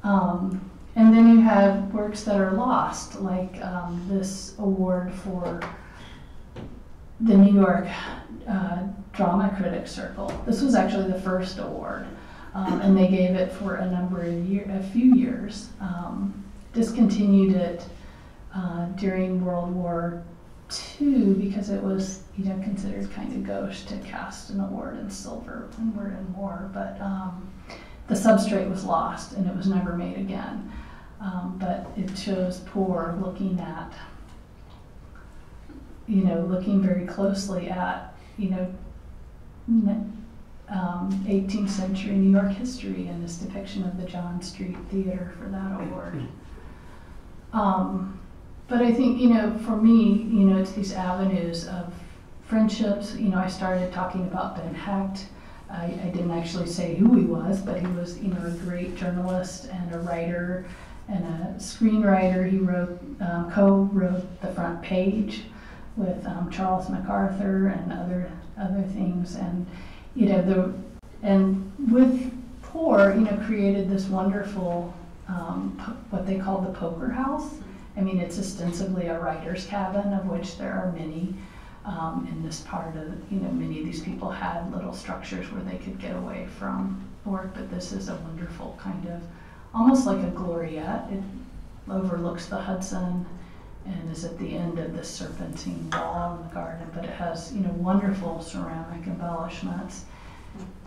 And then you have works that are lost, like this award for the New York Drama Critics Circle. This was actually the first award, and they gave it for a few years. Discontinued it during World War II because it was, you know, considered kind of gauche to cast an award in silver when we're in war. But the substrate was lost and it was never made again. But it shows Poor looking at, you know, looking very closely at, you know, 18th century New York history and this depiction of the John Street Theater for that award. But I think, you know, for me, you know, it's these avenues of friendships. You know, I started talking about Ben Hecht. I didn't actually say who he was, but he was, you know, a great journalist and a writer and a screenwriter. He wrote, co-wrote The Front Page with Charles MacArthur and other things, and, you know, and with Poor, you know, created this wonderful what they call the Poker House. I mean, it's ostensibly a writer's cabin, of which there are many in this part of, you know, many of these people had little structures where they could get away from work, but this is a wonderful kind of, almost like a gloriette. It overlooks the Hudson and is at the end of this serpentine wall in the garden, but it has, you know, wonderful ceramic embellishments,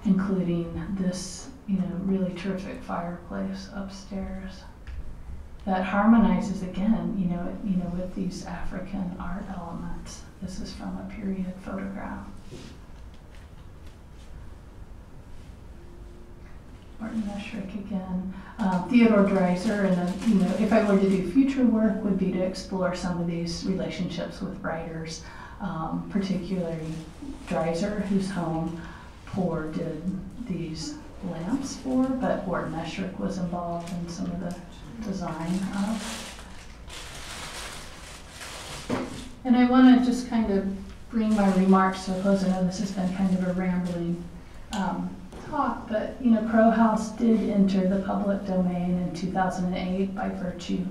including this, you know, really terrific fireplace upstairs that harmonizes again, you know, with these African art elements. This is from a period photograph. Wharton Esherick again. Theodore Dreiser, and you know, if I were to do future work, would be to explore some of these relationships with writers, particularly Dreiser, whose home Poor did these lamps for, but Wharton Esherick was involved in some of the design of. And I want to just kind of bring my remarks to a close. I know this has been kind of a rambling talk, but you know, Crow House did enter the public domain in 2008 by virtue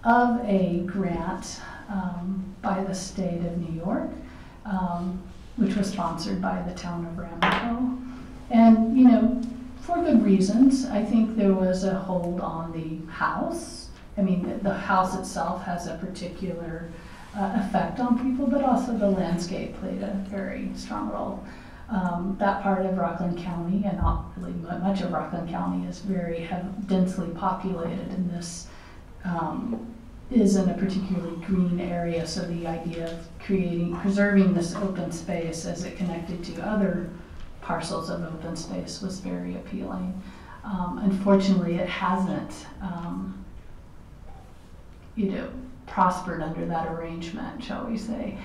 of a grant by the state of New York, which was sponsored by the town of Ramapo. And you know, for good reasons. I think there was a hold on the house. I mean, the house itself has a particular effect on people, but also the landscape played a very strong role. That part of Rockland County, and not really much of Rockland County, is very densely populated, and this is in a particularly green area, so the idea of preserving this open space as it connected to other parcels of open space was very appealing. Unfortunately, it hasn't, you know, prospered under that arrangement, shall we say.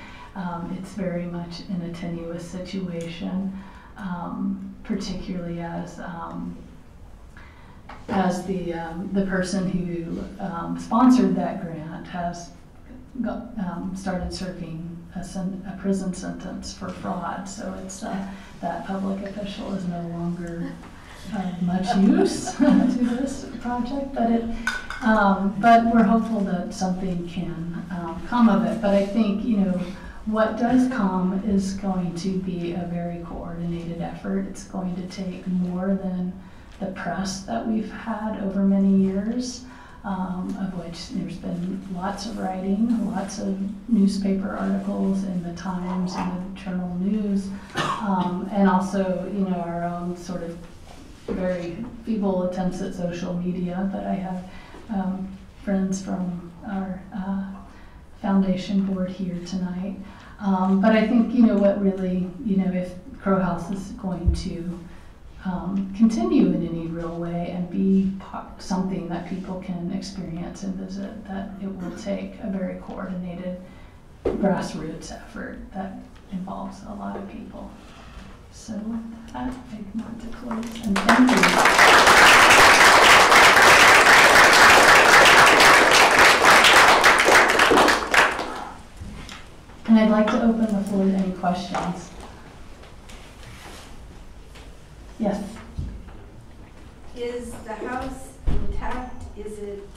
It's very much in a tenuous situation, particularly as the person who sponsored that grant has started serving a prison sentence for fraud. So it's that public official is no longer much use to this project, but we're hopeful that something can come of it. But I think, you know, what does come is going to be a very coordinated effort. It's going to take more than the press that we've had over many years, of which there's been lots of writing, lots of newspaper articles in the Times and the Journal News, and also, you know, our own sort of very feeble attempts at social media. But I have friends from our foundation board here tonight. But I think, you know, what really, you know, if Crow House is going to continue in any real way and be something that people can experience and visit, that it will take a very coordinated grassroots effort that involves a lot of people. So with that, I want to close and thank you. And I'd like to open the floor to any questions. Yes. Is the house intact? Is it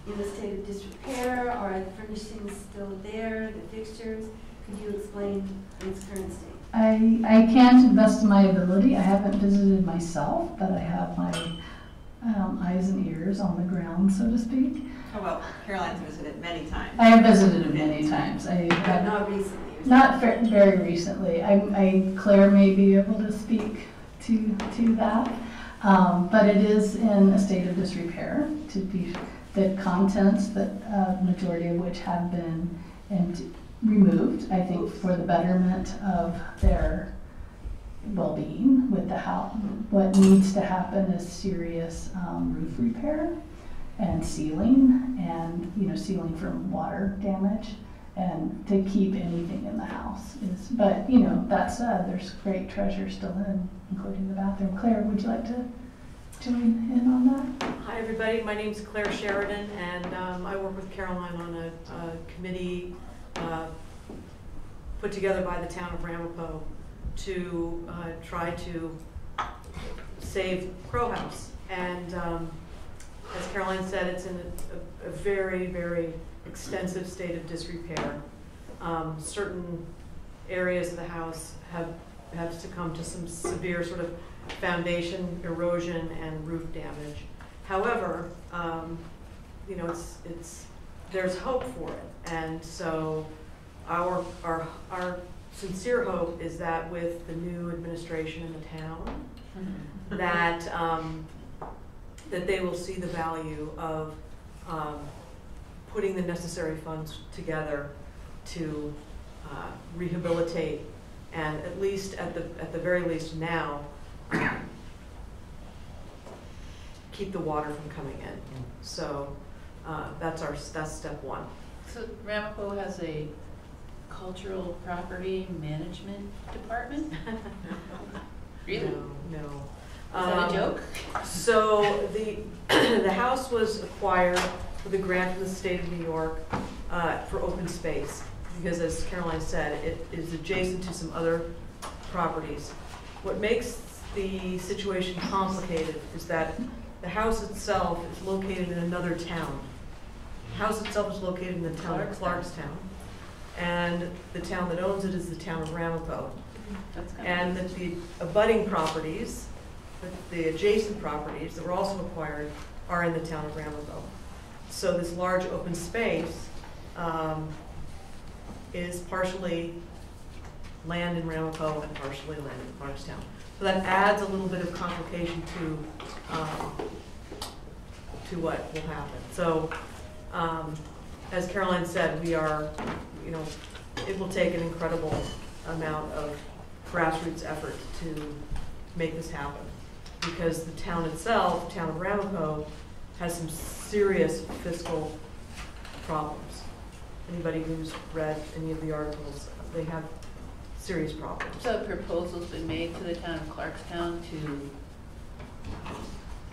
in a state of disrepair? Are the furnishings still there, the fixtures? Could you explain its current state? I can to the best of my ability. I haven't visited myself, but I have my eyes and ears on the ground, so to speak. Oh, well, Caroline's visited many times. I have visited it many times. But not recently. Not very recently. Claire may be able to speak to that, but it is in a state of disrepair. To be the contents, the majority of which have been removed, I think, for the betterment of their well-being with the house. What needs to happen is serious roof repair and sealing, and sealing from water damage, and to keep anything in the house is. But that said, there's great treasure still including the bathroom. Claire, would you like to join in on that? Hi everybody, my name is Clara Sheridan, and I work with Caroline on a committee put together by the town of Ramapo to try to save Crow House. And as Caroline said, it's in a very, very extensive state of disrepair. Certain areas of the house have succumbed to some severe sort of foundation erosion and roof damage. However, there's hope for it, and so our sincere hope is that with the new administration in the town, that they will see the value of putting the necessary funds together to rehabilitate, and at the very least now, keep the water from coming in. So that's step one. So Ramapo has a cultural property management department? Really? No. Is that a joke? So the house was acquired with a grant from the state of New York for open space, because as Caroline said, it is adjacent to some other properties. What makes the situation complicated is that the house itself is located in another town. The house itself is located in the town of Clarkstown, and the town that owns it is the town of Ramapo. And that the abutting properties, the adjacent properties that were also acquired, are in the town of Ramapo. So this large open space is partially land in Ramapo and partially land in Clarkstown. So that adds a little bit of complication to what will happen. So as Caroline said, we are, it will take an incredible amount of grassroots effort to make this happen, because the town itself, the town of Ramapo, has some serious fiscal problems. Anybody who's read any of the articles, they have serious problems. So a proposal's been made to the town of Clarkstown to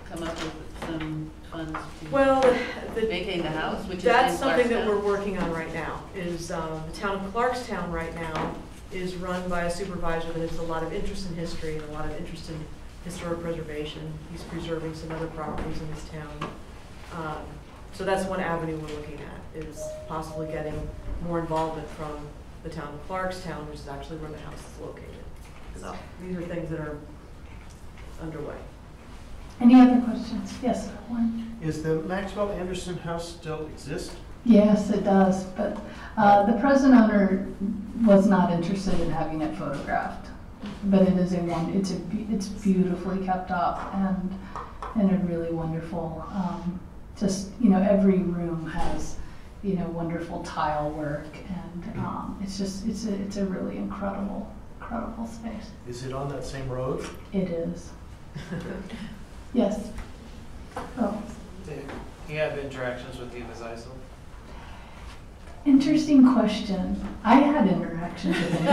come up with some funds to maintain the house, which that's is something that we're working on right now. Is the town of Clarkstown right now is run by a supervisor that has a lot of interest in history and a lot of interest in historic preservation. He's preserving some other properties in this town. So that's one avenue we're looking at, is possibly getting more involvement from the town of Clarkstown, which is actually where the house is located. So these are things that are underway. Any other questions? Yes, one. Is the Maxwell Anderson house still exist? Yes, it does, but the present owner was not interested in having it photographed. But it is it's beautifully kept up and a really wonderful. Every room has wonderful tile work, and it's a really incredible space. Is it on that same road? It is. Yes. Oh. Did he have interactions with Eva Zeisel? Interesting question. I had interactions with him.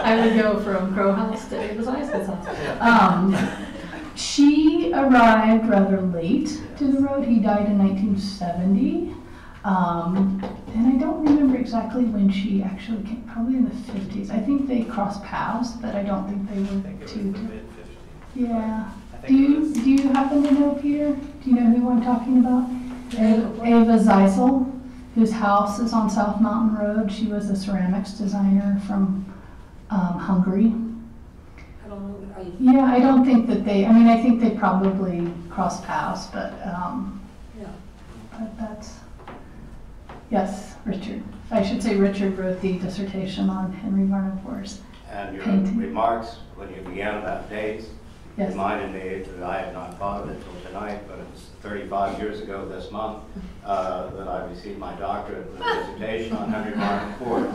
I would go from Crow House to Ava's House. She arrived rather late to the road. He died in 1970. And I don't remember exactly when she actually came, probably in the 50s. I think they crossed paths, but I don't think they were too. Mid-50s. Yeah. Do you happen to know, Peter? Do you know who I'm talking about? Eva Zeisel, whose house is on South Mountain Road. She was a ceramics designer from Hungary. I don't know. Yeah, I don't think that I think they probably crossed paths, but Yeah. but that's, yes, Richard. I should say Richard wrote the dissertation on Henry Barnum Moore's And your painting. remarks when you began about dates Yes. reminded me that I had not thought of it until tonight, but it was 35 years ago this month that I received my doctorate with a dissertation on Henry Barnum Moore.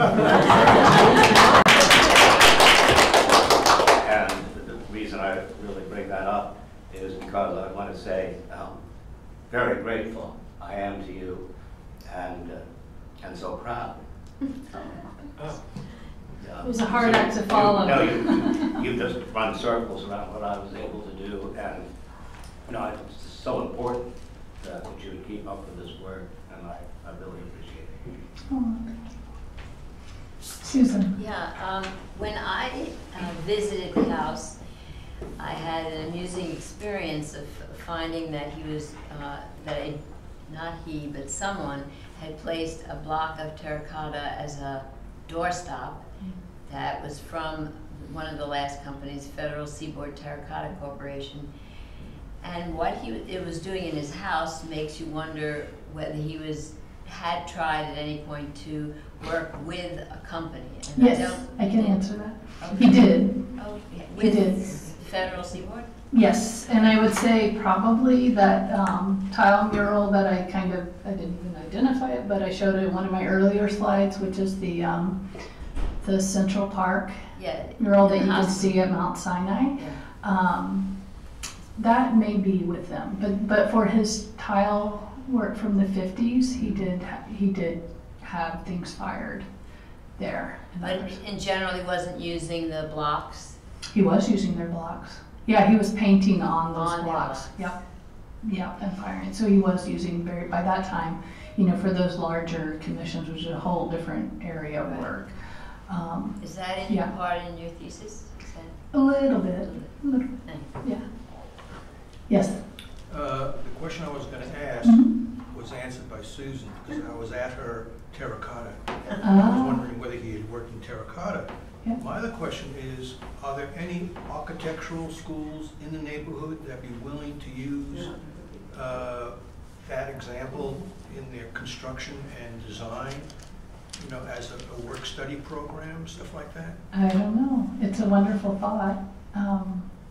And the reason I really bring that up is because I want to say how very grateful I am to you, and so proud. It was a hard act to follow. You just run circles around what I was able to do, and it's so important that you would keep up with this work, and I really appreciate it. Oh. Susan. Yeah, when I visited the house, I had an amusing experience of finding that he was, not he, but someone had placed a block of terracotta as a doorstop that was from one of the last companies, Federal Seaboard Terracotta Corporation. And what it was doing in his house makes you wonder whether he had tried at any point to work with a company. And Yes, I can answer that. Okay. He did. Oh, yeah. He did. Federal Seaboard? Yes, and I would say probably that tile mural that I didn't even identify it, but I showed it in one of my earlier slides, which is the Central Park mural that you can see at Mount Sinai. Yeah. That may be with them, but for his tile work from the 50s, he did have things fired there. But in general, he wasn't using the blocks? He was using their blocks. Yeah, he was painting on those On their blocks. blocks. Yep, and firing. So he was using by that time, you know, for those larger commissions, which is a whole different area of work. Is that in yeah. part in your thesis? Is that? A little bit. Thank Yeah. Yes. The question I was going to ask was answered by Susan, because I was at her terracotta. I was wondering whether he had worked in terracotta. Yeah. My other question is, are there any architectural schools in the neighborhood that be willing to use that example in their construction and design, you know, as a work study program, stuff like that? I don't know. It's a wonderful thought.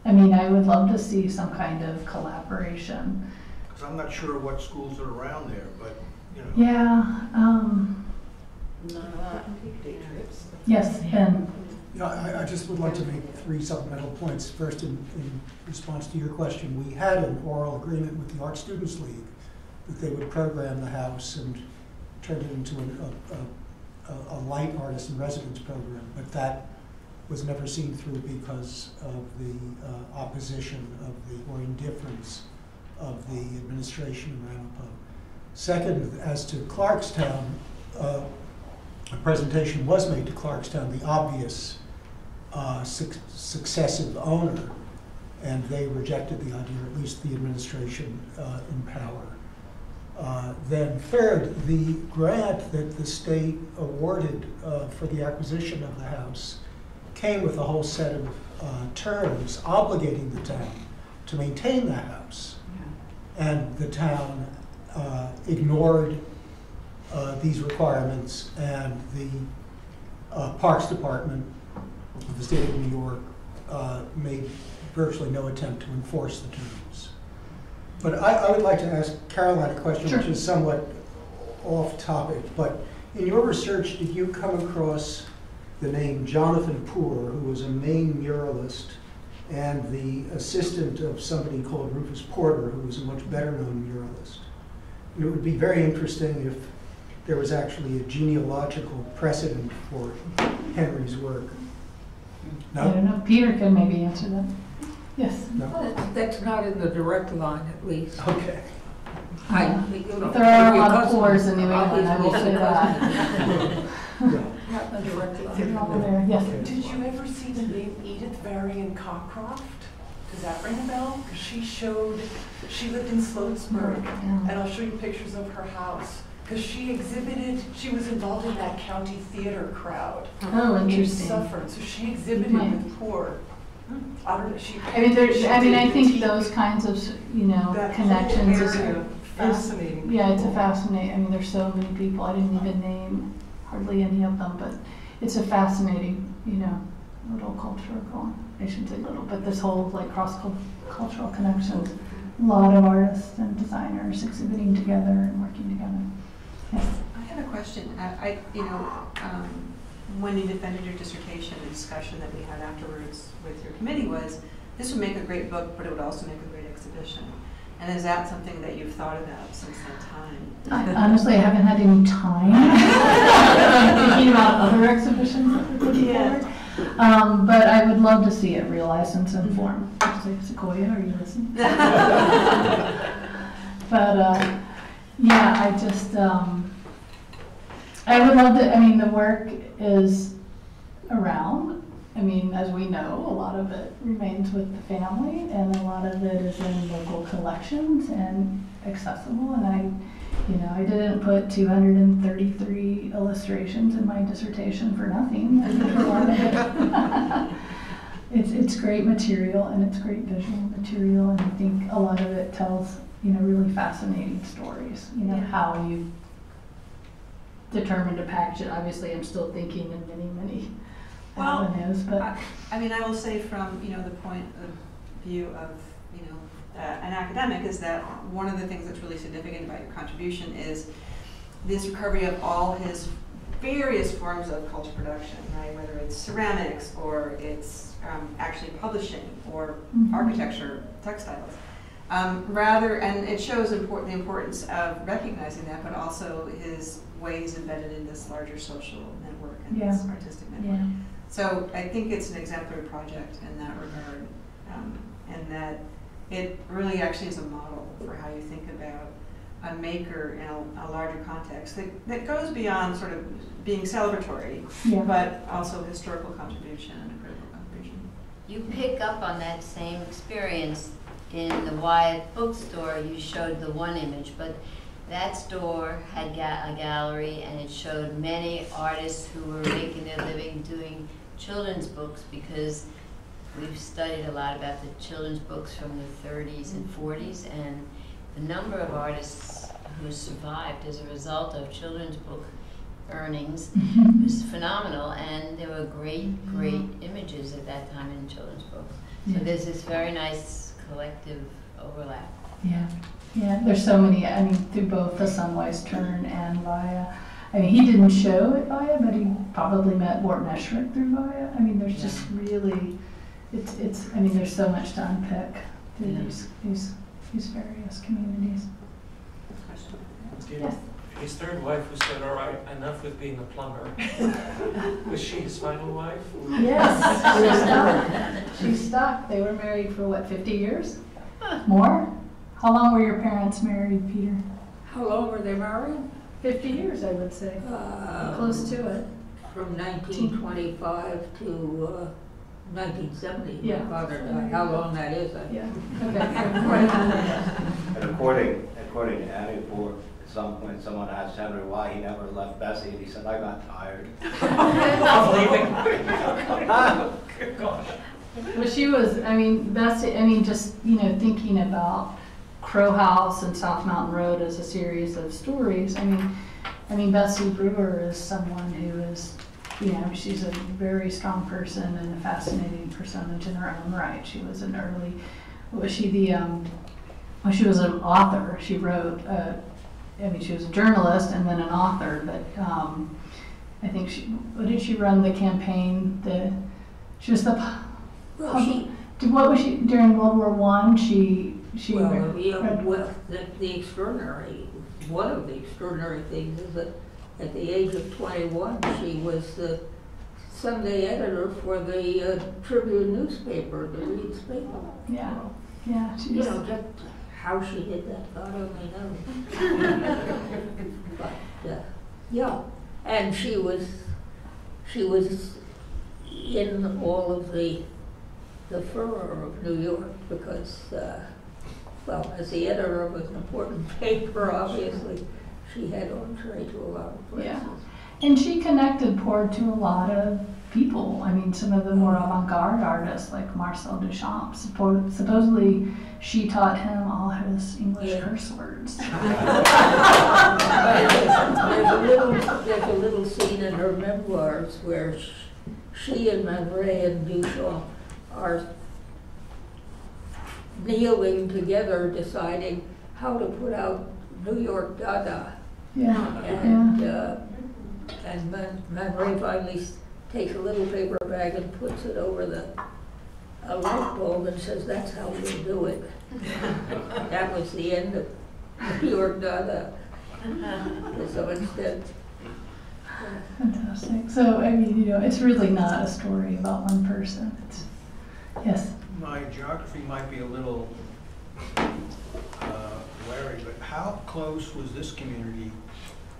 I mean, I would love to see some kind of collaboration. Because I'm not sure what schools are around there, but, you know. Yeah. Yes, Ben. Yeah, I just would like to make 3 supplemental points. First, in response to your question, we had an oral agreement with the Art Students League that they would program the house and turn it into a light artist in residence program, but that was never seen through because of the opposition or indifference of the administration in Ramapo. Second, as to Clarkstown, a presentation was made to Clarkstown, the obvious successive owner, and they rejected the idea, or at least the administration in power. Then third, the grant that the state awarded for the acquisition of the house came with a whole set of terms obligating the town to maintain the house. And the town ignored these requirements, and the Parks Department of the state of New York made virtually no attempt to enforce the terms. But I would like to ask Caroline a question, Sure. which is somewhat off topic, but in your research, did you come across the name Jonathan Poor, who was a Maine muralist and the assistant of somebody called Rufus Porter, who was a much better known muralist? And it would be very interesting if there was actually a genealogical precedent for Henry's work. I don't know. Peter can maybe answer that. Yes. No? That's not in the direct line, at least. Okay. There are a lot of Poors in New England, I will say that. Not in the direct line. Over there, yes. Did you ever see the name Edith Varian Cockcroft? Does that ring a bell? Because she lived in Sloatsburg, and I'll show you pictures of her house. Because she was involved in that county theater crowd. Oh, interesting. In Suffern, so she exhibited with Poor. I don't know, I think those kinds of, you know, that connections whole is area, fascinating. yeah, it's a fascinating. I mean, there's so many people. I didn't even name hardly any of them, but it's a fascinating, you know, little culture going. I shouldn't say little, but this whole like cross-cultural connections. A lot of artists and designers exhibiting together and working together. Yes. I have a question. When you defended your dissertation, the discussion that we had afterwards with your committee was, this would make a great book, but it would also make a great exhibition. And is that something that you've thought about since that time? Honestly, I haven't had any time. I'm thinking about other exhibitions that we're putting forward. But I would love to see it realized in some form. Sequoia, are you listening? But yeah, I just, I would love to, I mean, the work is around. I mean, as we know, a lot of it remains with the family, and a lot of it is in local collections and accessible. And I didn't put 233 illustrations in my dissertation for nothing. I did a lot of it. It's great material, and it's great visual material, and I think a lot of it tells, you know, really fascinating stories. You know, how you determined to package it. Obviously, I'm still thinking in many avenues, but I mean, I will say from, you know, the point of view of, you know, an academic, is that one of the things that's really significant about your contribution is this recovery of all his various forms of culture production, right? Whether it's ceramics or it's actually publishing or architecture, textiles. And it shows the importance of recognizing that, but also his ways embedded in this larger social network and this artistic network. Yeah. So I think it's an exemplary project in that regard, and that it really actually is a model for how you think about a maker in a larger context that goes beyond sort of being celebratory, Yeah. but also historical contribution and a critical contribution. You pick up on that same experience in the Wyatt bookstore. You showed the one image, but that store had a gallery, and it showed many artists who were making their living doing children's books, because we've studied a lot about the children's books from the 30s and 40s, and the number of artists who survived as a result of children's book earnings was phenomenal, and there were great images at that time in children's books. So there's this very nice collective overlap. Yeah, yeah. There's so many. I mean, through both the Sunwise Turn and Via. I mean, he didn't show at Via, but he probably met Wharton Eschrick through Via. I mean, there's just really, it's. I mean, there's so much to unpick through these various communities. Yes. His third wife who said, "All right, enough with being a plumber." Was she his final wife? Yes, she stuck. They were married for what, 50 years? More? How long were your parents married, Peter? How long were they married? 50 years, I would say. Close to it. From 1925 to 1970. Yeah. My father died. How long that is, Yeah. And according to Annie Ford, at some point someone asked Henry why he never left Bessie, and he said, "I got tired." I'm leaving. Gosh. Well, she was, I mean, Bessie, I mean, just, thinking about Crow House and South Mountain Road as a series of stories. I mean, Bessie Brewer is someone who is, she's a very strong person and a fascinating personage in her own right. She was an early, she was an author. She wrote, she was a journalist and then an author, but I think what did she run the campaign? What was she, during World War I, one of the extraordinary things is that at the age of 21, she was the Sunday editor for the Tribune newspaper, the Reeves paper. Yeah, yeah. Just how she did that, God only knows. But and she was in all of the furor of New York because, as the editor of an important paper, obviously, she had entree to a lot of places. Yeah. And she connected Poor to a lot of people. I mean, some of the more avant-garde artists like Marcel Duchamp. Supposedly, she taught him all his English curse words. There's a little scene in her memoirs where she and Man Ray and Duchamp are kneeling together deciding how to put out New York Dada. And Man Ray finally takes a little paper bag and puts it over a light bulb and says, "That's how we'll do it." That was the end of New York Dada. So instead. Fantastic. So, I mean, it's really not a story about one person. Yes? My geography might be a little wary, but how close was this community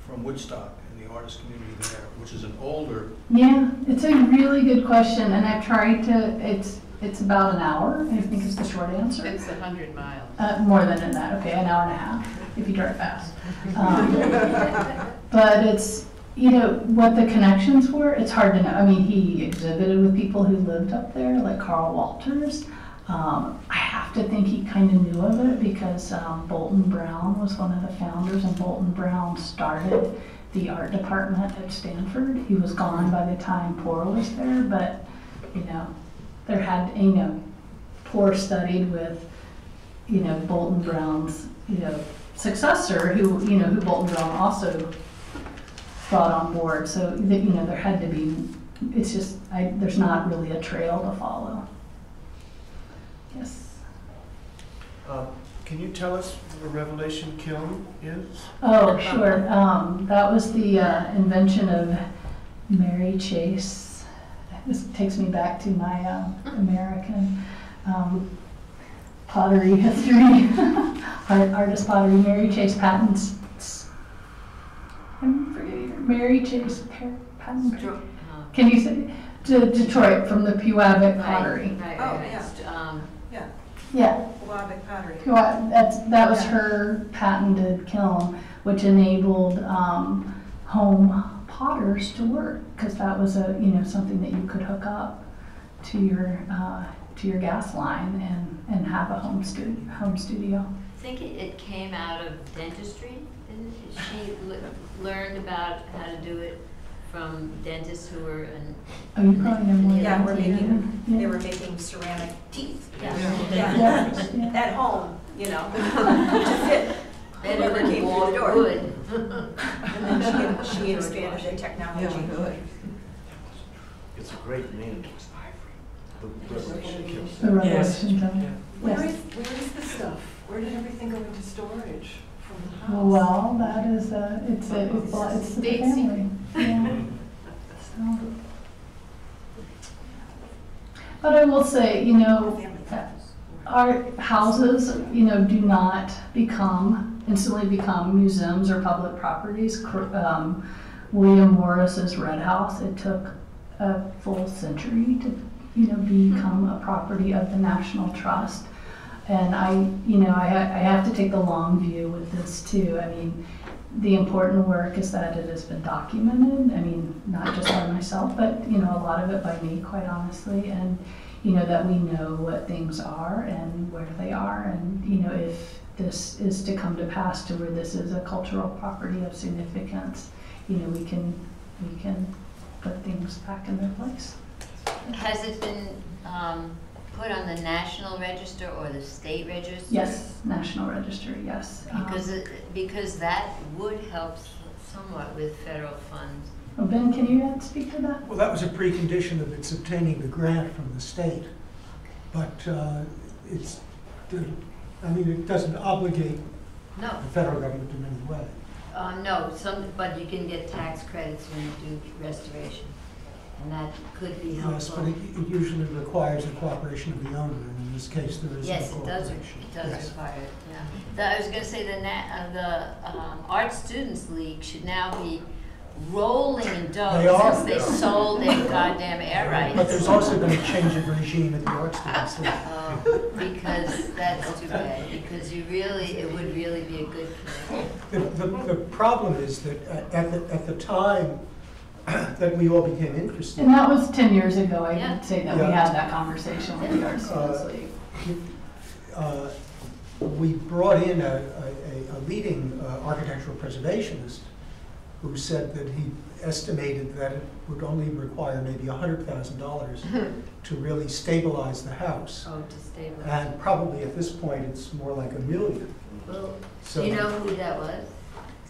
from Woodstock and the artist community there, which is an older? Yeah, it's a really good question, and I've tried to, it's about an hour, I think is the short answer. It's 100 miles. More than that, okay, an hour and a half, if you drive fast. But it's, what the connections were, it's hard to know. I mean, he exhibited with people who lived up there, like Carl Walters. I have to think he kind of knew of it because Bolton Brown was one of the founders, and Bolton Brown started the art department at Stanford. He was gone by the time Poor was there, but, there had, Poor studied with, Bolton Brown's, successor who Bolton Brown also brought on board. So, there had to be, it's just, there's not really a trail to follow. Yes. Can you tell us what a revelation kiln is? Oh, sure. That was the invention of Mary Chase. This takes me back to my American. pottery history, artist pottery, Mary Chase Patton's. I'm forgetting her. Mary Chase Patton. Can you say Detroit from the Pewabic pottery? Oh, yeah. Yeah. Pewabic pottery. That was her patented kiln, which enabled home potters to work, because that was something that you could hook up to your gas line and have a home studio. I think it came out of dentistry. She learned about how to do it from dentists who were in. Oh, you probably know more. Yeah, they were making ceramic teeth. Yeah. At home, to fit. Whoever came through the door. Wood. And then she expanded the technology. It's a great name. The Revelation Kiln. The Revelation Kiln. Where Yes. is the stuff? Where did everything go into storage from the house? Well, that is it's the family. Yeah. So. But I will say, our houses, do not instantly become museums or public properties. William Morris's Red House, it took a full century to, become a property of the National Trust. And I have to take the long view with this too. I mean, the important work is that it has been documented. I mean, not just by myself, but a lot of it by me, quite honestly. And that we know what things are and where they are, and if this is to come to pass to where this is a cultural property of significance, we can put things back in their place. Has it been put on the National Register or the State Register? Yes, National Register, yes. Because that would help somewhat with federal funds. Oh, Ben, can you speak to that? Well, that was a precondition of its obtaining the grant from the state, but it doesn't obligate the federal government in any way. No, but you can get tax credits when you do restoration, and that could be helpful. Yes, but it usually requires the cooperation of the owner, and in this case, there is yes, no cooperation. It does require it. Yeah. I was going to say the Art Students League should now be rolling in dough since they sold their goddamn air rights. But there's also been a change of regime at the Art Students League. Because that's too bad. Because it would really be a good committee. The problem is that at the time that we all became interested. And that was 10 years ago. I would say that we had that conversation with the Art Students League. We brought in a leading architectural preservationist who said that he estimated that it would only require maybe $100,000 to really stabilize the house. Oh, to stabilize. And probably at this point it's more like $1 million. Well, do you know who that was?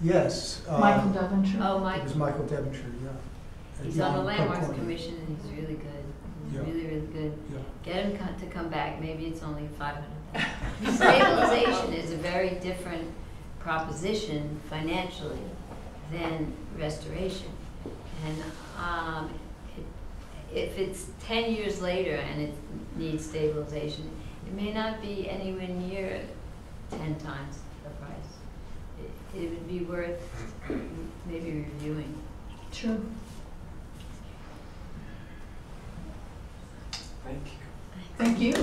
Yes. Michael Devonshire. Oh, Michael. It was Michael Devonshire, yeah. He's on the Landmarks Commission and he's really good. He's really, really good. Yeah. Get him to come back. Maybe it's only $500,000. Stabilization is a very different proposition financially than restoration. And if it's 10 years later and it needs stabilization, it may not be anywhere near 10 times the price. It would be worth maybe reviewing. Sure. Thank you. Thank you.